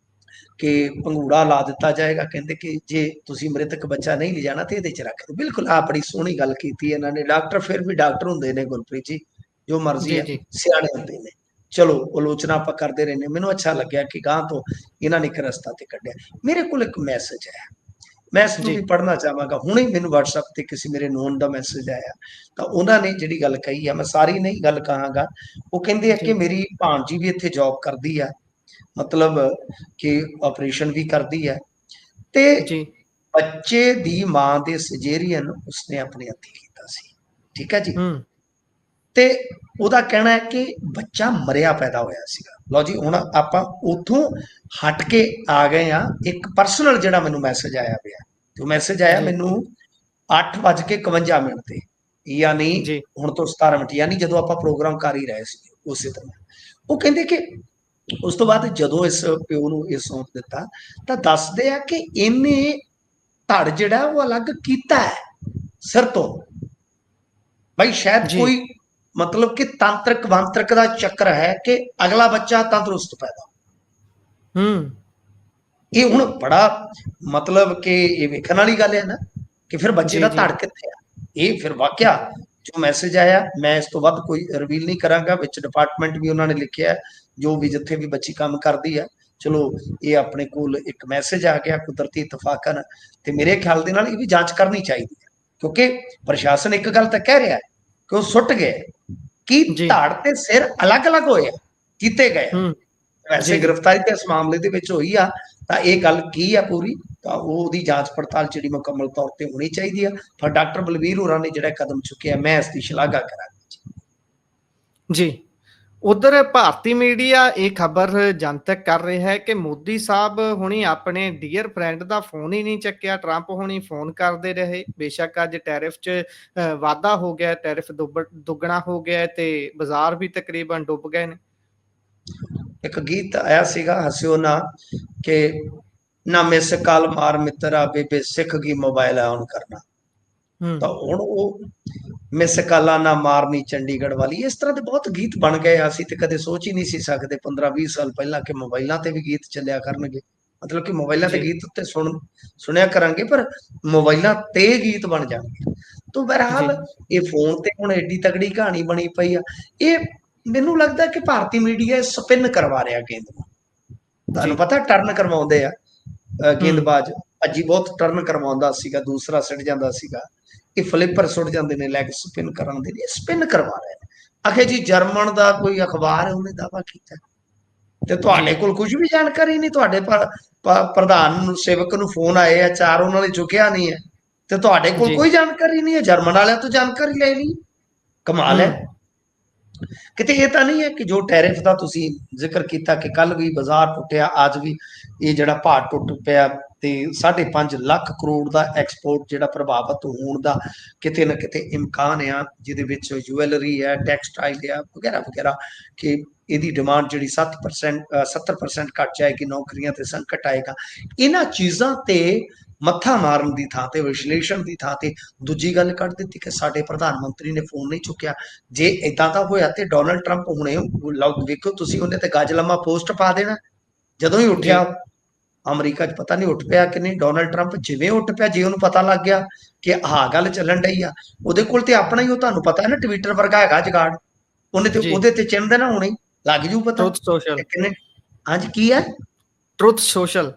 ਕਿ ਪੰਗੂੜਾ ਲਾ ਦਿੱਤਾ ਜਾਏਗਾ। ਕਹਿੰਦੇ ਕਿ ਜੇ ਤੁਸੀਂ ਮ੍ਰਿਤਕ ਬੱਚਾ ਨਹੀਂ ਲਿਜਾਣਾ ਤੇ ਇਹਦੇ 'ਚ ਰੱਖ ਦਿਓ। ਬਿਲਕੁਲ ਆ ਬੜੀ ਸੋਹਣੀ ਗੱਲ ਕੀਤੀ ਇਹਨਾਂ ਨੇ। ਡਾਕਟਰ ਫਿਰ ਵੀ ਡਾਕਟਰ ਹੁੰਦੇ ਨੇ ਗੁਰਪ੍ਰੀਤ ਜੀ, ਜੋ ਮਰਜ਼ੀ ਜੀ ਆ, ਜੀ ਸਿਆਣੇ ਹੁੰਦੇ ਨੇ। ਚਲੋ ਆਲੋਚਨਾ ਆਪਾਂ ਕਰਦੇ ਰਹਿੰਦੇ, ਮੈਨੂੰ ਅੱਛਾ ਲੱਗਿਆ ਕਿ ਗਾਂ ਤੋਂ ਇਹਨਾਂ ਨੇ ਇੱਕ ਰਸਤਾ ਤੇ ਕੱਢਿਆ। ਮੇਰੇ ਕੋਲ ਇੱਕ ਮੈਸੇਜ ਆਇਆ, ਮੈਂ ਇਸ ਨੂੰ ਜੀ ਵੀ ਪੜ੍ਹਨਾ ਚਾਹਾਂਗਾ। ਹੁਣੇ ਮੈਨੂੰ WhatsApp ਤੇ ਕਿਸੇ ਮੇਰੇ ਨੋਨ ਦਾ ਮੈਸੇਜ ਆਇਆ ਤਾਂ ਉਹਨਾਂ ਨੇ ਜਿਹੜੀ ਗੱਲ ਕਹੀ ਆ, ਮੈਂ ਸਾਰੀ ਨਹੀਂ ਗੱਲ ਕਹਾਂਗਾ। ਉਹ ਕਹਿੰਦੇ ਆ ਕਿ ਜੀ ਮੇਰੀ ਭਾਣਜੀ ਵੀ ਇੱਥੇ ਜੌਬ ਕਰਦੀ ਆ, ਮਤਲਬ ਕਿ ਆਪਰੇਸ਼ਨ ਵੀ ਕਰਦੀ ਹੈ ਤੇ ਜੀ ਬੱਚੇ ਦੀ ਮਾਂ ਦੇ ਸਜੇਰੀਅਨ ਉਸਨੇ ਆਪਣੇ ਹੱਥੀਂ ਕੀਤਾ ਸੀ। ਠੀਕ ਹੈ ਜੀ। ਹੂੰ ਤੇ ਉਹਦਾ ਕਹਿਣਾ ਹੈ ਕਿ ਬੱਚਾ ਮਰਿਆ ਪੈਦਾ ਹੋਇਆ ਸੀਗਾ। ਲਓ ਜੀ, ਹੁਣ ਆਪਾਂ ਉਥੋਂ ਹਟ ਕੇ ਆ ਗਏ ਆ। ਇੱਕ ਪਰਸਨਲ ਜਿਹੜਾ ਮੈਨੂੰ ਮੈਸੇਜ ਆਇਆ ਪਿਆ, ਤੇ ਉਹ ਮੈਸੇਜ ਆਇਆ ਜੀ ਮੈਨੂੰ 8:51 ਤੇ, ਯਾਨੀ ਜੀ ਹੁਣ ਤੋਂ 17 ਮਿੰਟ, ਯਾਨੀ ਜਦੋਂ ਆਪਾਂ ਪ੍ਰੋਗਰਾਮ ਕਰ ਹੀ ਰਹੇ ਸੀ ਉਸੇ ਤਰ੍ਹਾਂ। ਉਹ ਕਹਿੰਦੇ ਕਿ ਉਸ ਤੋਂ ਬਾਅਦ ਜਦੋਂ ਇਸ ਪਿਓ ਨੂੰ ਇਹ ਸੌਂਪ ਦਿੱਤਾ ਤਾਂ ਦੱਸਦੇ ਆ ਕਿ ਇਹਨੇ ਧੜ ਜਿਹੜਾ ਉਹ ਅਲੱਗ ਕੀਤਾ ਹੈ ਸਿਰ ਤੋਂ। ਭਾਈ ਸ਼ਾਇਦ ਜੀ ਕੋਈ ਮਤਲਬ ਕਿ ਤਾਂਤਰਿਕ ਵਾਂਤਰਿਕ ਦਾ ਚੱਕਰ ਹੈ ਕਿ ਅਗਲਾ ਬੱਚਾ ਤੰਦਰੁਸਤ ਪੈਦਾ। ਹੂੰ ਇਹ ਹੁਣ ਬੜਾ ਮਤਲਬ ਕਿ ਇਹ ਵੇਖਣ ਵਾਲੀ ਗੱਲ ਹੈ ਨਾ ਕਿ ਫਿਰ ਬੱਚੇ ਜੀ ਦਾ ਜੀ ਧੜ ਕਿੱਥੇ ਆ। ਇਹ ਫਿਰ ਵਾਕਿਆ ਜੋ ਮੈਸੇਜ ਆਇਆ, ਮੈਂ ਇਸ ਤੋਂ ਵੱਧ ਕੋਈ ਰਿਵੀਲ ਨਹੀਂ ਕਰਾਂਗਾ। ਵਿੱਚ ਡਿਪਾਰਟਮੈਂਟ ਵੀ ਉਹਨਾਂ ਨੇ ਲਿਖਿਆ, ਜੋ ਵੀ ਜਿੱਥੇ ਵੀ ਬੱਚੀ ਕੰਮ ਕਰਦੀ ਹੈ। ਚਲੋ ਇਹ ਆਪਣੇ ਕੋਲ ਇੱਕ ਮੈਸੇਜ ਆ ਗਿਆ ਕੁਦਰਤੀ ਇਤਫਾਕਨ, ਤੇ ਮੇਰੇ ਖਿਆਲ ਦੇ ਨਾਲ ਇਹ ਵੀ ਜਾਂਚ ਕਰਨੀ ਚਾਹੀਦੀ ਹੈ ਕਿਉਂਕਿ ਪ੍ਰਸ਼ਾਸਨ ਇੱਕ ਗੱਲ ਤਾਂ ਕਹਿ ਰਿਹਾ ਕਿ ਉਹ ਸੁੱਟ ਗਏ, ਕੀ ਜੀ ਧੜ ਤੇ ਸਿਰ ਅਲੱਗ-ਅਲੱਗ ਹੋਏ ਆ, ਕੀਤੇ ਗਏ ਆ। ਹੂੰ ਵੈਸੇ ਜੀ ਗ੍ਰਿਫਤਾਰੀ ਤੇ ਇਸ ਮਾਮਲੇ ਦੇ ਵਿੱਚ ਹੋਈ ਆ ਤਾਂ ਇਹ ਗੱਲ ਕੀ ਆ ਪੂਰੀ, ਤਾਂ ਉਹਦੀ ਜਾਂਚ ਪੜਤਾਲ ਜਿਹੜੀ ਮੁਕੰਮਲ ਤੌਰ ਤੇ ਹੋਣੀ ਚਾਹੀਦੀ ਆ। ਪਰ ਡਾਕਟਰ ਬਲਬੀਰ ਹੋਰਾਂ ਨੇ ਜਿਹੜਾ ਕਦਮ ਚੁੱਕਿਆ, ਮੈਂ ਇਸ ਦੀ ਸ਼ਲਾਘਾ ਕਰਾਂਗਾ। ਜੀ ਉਧਰ ਭਾਰਤੀ ਮੀਡੀਆ ਇਹ ਖਬਰ ਜਨਤਕ ਕਰ ਰਿਹਾ ਹੈ ਕਿ ਮੋਦੀ ਸਾਹਿਬ ਹੁਣੀ ਆਪਣੇ ਡੀਅਰ ਫਰੈਂਡ ਦਾ ਫੋਨ ਹੀ ਨਹੀਂ ਚੱਕਿਆ। ਟਰੰਪ ਹੁਣੀ ਫੋਨ ਕਰਦੇ ਰਹੇ। ਬੇਸ਼ੱਕ ਅੱਜ ਟੈਰਿਫ 'ਚ ਵਾਧਾ ਹੋ ਗਿਆ, ਟੈਰਿਫ ਦੁੱਗਣਾ ਹੋ ਗਿਆ ਤੇ ਬਾਜ਼ਾਰ ਵੀ ਤਕਰੀਬਨ ਡੁੱਬ ਗਏ ਨੇ। ਇੱਕ ਗੀਤ ਆਇਆ ਸੀਗਾ ਹਸਿਓ ਨਾ ਕਿ ਨਾ ਮਿਸ ਕਾਲ ਮਾਰ ਮਿੱਤਰਾ ਬੇਬੇ ਸਿੱਖ ਗਈ ਮੋਬਾਈਲ ਆਨ ਕਰਨਾ। ਤਾਂ ਹੂੰ ਹੁਣ ਉਹ ਮਿਸ ਕਾਲਾਂ ਨਾ ਮਾਰਨੀ ਚੰਡੀਗੜ੍ਹ ਵਾਲੀ, ਇਸ ਤਰ੍ਹਾਂ ਦੇ ਬਹੁਤ ਗੀਤ ਬਣ ਗਏ। ਅਸੀਂ ਤੇ ਕਦੇ ਸੋਚ ਹੀ ਨਹੀਂ ਸੀ ਸਕਦੇ 15-20 ਸਾਲ ਪਹਿਲਾਂ ਕਿ ਮੋਬਾਈਲਾਂ ਤੇ ਵੀ ਗੀਤ ਚੱਲਿਆ ਕਰਨਗੇ। ਮਤਲਬ ਕਿ ਮੋਬਾਈਲਾਂ ਤੇ ਜੀ ਗੀਤ ਉੱਤੇ ਸੁਣਿਆ ਕਰਾਂਗੇ ਪਰ ਮੋਬਾਈਲਾਂ ਤੇ ਗੀਤ ਬਣ ਜਾਣਗੇ। ਤੋਂ ਜੀ ਬਹਰਹਾਲ ਇਹ ਫੋਨ ਤੇ ਹੁਣ ਐਡੀ ਤਗੜੀ ਕਹਾਣੀ ਬਣੀ ਪਈ ਆ। ਇਹ ਮੈਨੂੰ ਲੱਗਦਾ ਕਿ ਭਾਰਤੀ ਮੀਡੀਆ ਸਪਿਨ ਕਰਵਾ ਰਿਹਾ ਗੇਂਦ ਨੂੰ। ਜੀ ਤੁਹਾਨੂੰ ਪਤਾ ਟਰਨ ਕਰਵਾਉਂਦੇ ਆ ਹੂੰ ਗੇਂਦਬਾਜ਼। ਭੱਜੀ ਬਹੁਤ ਟਰਨ ਕਰਵਾਉਂਦਾ ਸੀਗਾ, ਦੂਸਰਾ ਸਿੱਟ ਜਾਂਦਾ ਸੀਗਾ। ਇਹ ਫਲਿੱਪਰ ਸੁੱਟ ਜਾਂਦੇ ਨੇ, ਲੈਗ ਸਪਿਨ ਕਰਾਉਂਦੇ ਨੇ, ਸਪਿਨ ਕਰਵਾ ਰਹੇ ਨੇ। ਆਖੇ ਜੀ ਜਰਮਨ ਦਾ ਕੋਈ ਅਖਬਾਰ ਹੈ ਉਹਨੇ ਦਾਅਵਾ ਕੀਤਾ ਤੇ ਜੀ ਤੁਹਾਡੇ ਕੋਲ ਕੁਝ ਵੀ ਜਾਣਕਾਰੀ ਨਹੀਂ। ਤੁਹਾਡੇ ਪ੍ਰਧਾਨ ਨੂੰ ਸੇਵਕ ਨੂੰ ਫੋਨ ਆਏ ਆ 4, ਉਹਨਾਂ ਨੇ ਚੁੱਕਿਆ ਨਹੀਂ ਹੈ ਤੇ ਤੁਹਾਡੇ ਕੋਲ ਜੀ ਕੋਈ ਜਾਣਕਾਰੀ ਨਹੀਂ ਹੈ। ਜਰਮਨ ਵਾਲਿਆਂ ਤੋਂ ਜਾਣਕਾਰੀ ਲੈ ਲਈ, ਕਮਾਲ ਹੈ। ਹੂੰ ਕਿਤੇ ਇਹ ਤਾਂ ਨਹੀਂ ਹੈ ਕਿ ਜੋ ਟੈਰਿਫ ਦਾ ਤੁਸੀਂ ਜ਼ਿਕਰ ਕੀਤਾ ਕਿ ਕੱਲ ਵੀ ਬਾਜ਼ਾਰ ਟੁੱਟਿਆ, ਅੱਜ ਵੀ ਇਹ ਜਿਹੜਾ ਭਾਅ ਟੁੱਟ ਪਿਆ ਤੇ 5.5 ਲੱਖ ਕਰੋੜ ਦਾ ਐਕਸਪੋਰਟ ਜਿਹੜਾ ਪ੍ਰਭਾਵਿਤ ਹੋਣ ਦਾ ਕਿਤੇ ਨਾ ਕਿਤੇ ਇਮਕਾਨ ਆ, ਜਿਹਦੇ ਵਿੱਚ ਜੁਐਲਰੀ ਹੈ, ਟੈਕਸਟਾਈਲ ਆ ਵਗੈਰਾ ਵਗੈਰਾ, ਕਿ ਇਹਦੀ ਡਿਮਾਂਡ ਜਿਹੜੀ 70% ਘਟ ਜਾਏਗੀ, ਨੌਕਰੀਆਂ ਤੇ ਸੰਕਟ ਆਏਗਾ। ਇਹਨਾਂ ਚੀਜ਼ਾਂ ਤੇ ਮੱਥਾ ਮਾਰਨ ਦੀ ਥਾਂ ਤੇ, ਵਿਸ਼ਲੇਸ਼ਣ ਦੀ ਥਾਂ ਤੇ ਦੂਜੀ ਗੱਲ ਕੱਢ ਦਿੱਤੀ ਕਿ ਸਾਡੇ ਪ੍ਰਧਾਨ ਮੰਤਰੀ ਨੇ ਫੋਨ ਨਹੀਂ ਚੁੱਕਿਆ। ਜੇ ਇਦਾਂ ਦਾ ਹੋਇਆ ਤੇ ਡੋਨਲਡ ਟਰੰਪ ਹੁਣੇ ਵੇਖੋ ਤੁਸੀਂ, ਉਹਨੇ ਤੇ ਗੱਜ ਲੰਮਾ ਪੋਸਟ ਪਾ ਦੇਣਾ ਜਦੋਂ ਹੀ ਜੀ ਉੱਠਿਆ। ਅਮਰੀਕਾ 'ਚ ਪਤਾ ਨਹੀਂ ਉੱਠ ਪਿਆ ਕਿ ਨਹੀਂ। ਡੋਨਲਡ ਟਰੰਪ ਜਿਵੇਂ ਉੱਠ ਪਿਆ, ਜੇ ਉਹਨੂੰ ਪਤਾ ਲੱਗ ਗਿਆ ਕਿ ਆਹ ਗੱਲ ਚੱਲਣ ਡਈ ਆ, ਉਹਦੇ ਕੋਲ ਤੇ ਆਪਣਾ ਹੀ, ਉਹ ਤੁਹਾਨੂੰ ਪਤਾ ਹੈ ਨਾ, ਟਵਿੱਟਰ ਵਰਗਾ ਹੈਗਾ ਜਗਾੜ। ਉਹਨੇ ਤੇ ਜੀ ਉਹਦੇ ਤੇ ਚਿੰਨ ਦੇਣਾ, ਹੁਣੇ ਲੱਗ ਜੂ ਪਤਾ ਟਰੁਥ ਸੋਸ਼ਲ ਕਿ ਕਿੰਨੇ। ਹਾਂਜੀ ਕੀ ਹੈ? ਟਰੁਥ ਸੋਸ਼ਲ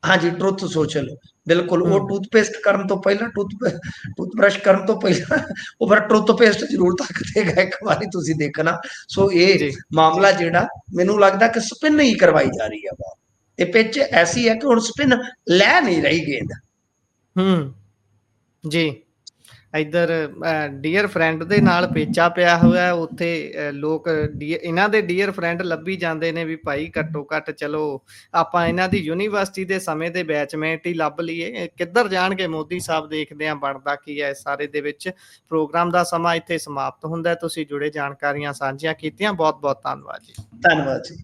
हाँ जी, ट्रुथ सोशल बिल्कुल वो टूथपेस्ट करन तो पहला टूथब्रश करन तो पहला वो फिर टूथपेस्ट जरूर तकदेगा एक बारी तुसी देखना। सो ये जी मामला जिहड़ा मैनू लगदा कि स्पिन ही करवाई जा रही है बॉल ते पिच ऐसी है कि हुण स्पिन लै नहीं रही गेंद। जी ਇੱਧਰ ਡੀਅਰ ਫਰੈਂਡ ਦੇ ਨਾਲ ਪੇਚਾ ਪਿਆ ਹੋਇਆ ਉੱਥੇ ਲੋਕ ਇਹਨਾਂ ਦੇ ਡੀਅਰ ਫਰੈਂਡ ਲੱਭੀ ਜਾਂਦੇ ਨੇ ਵੀ ਭਾਈ ਘੱਟੋ ਘੱਟ ਚਲੋ ਆਪਾਂ ਇਹਨਾਂ ਦੀ ਯੂਨੀਵਰਸਿਟੀ ਦੇ ਸਮੇਂ ਦੇ ਬੈਚਮੇਟ ਹੀ ਲੱਭ ਲਈਏ। ਕਿੱਧਰ ਜਾਣਗੇ ਮੋਦੀ ਸਾਹਿਬ, ਦੇਖਦੇ ਆ ਬਣਦਾ ਕੀ ਹੈ ਸਾਰੇ ਦੇ ਵਿੱਚ। ਪ੍ਰੋਗਰਾਮ ਦਾ ਸਮਾਂ ਇੱਥੇ ਸਮਾਪਤ ਹੁੰਦਾ। ਤੁਸੀਂ ਜੁੜੇ ਜਾਣਕਾਰੀਆਂ ਸਾਂਝੀਆਂ ਕੀਤੀਆਂ, ਬਹੁਤ ਬਹੁਤ ਧੰਨਵਾਦ ਜੀ। ਧੰਨਵਾਦ ਜੀ।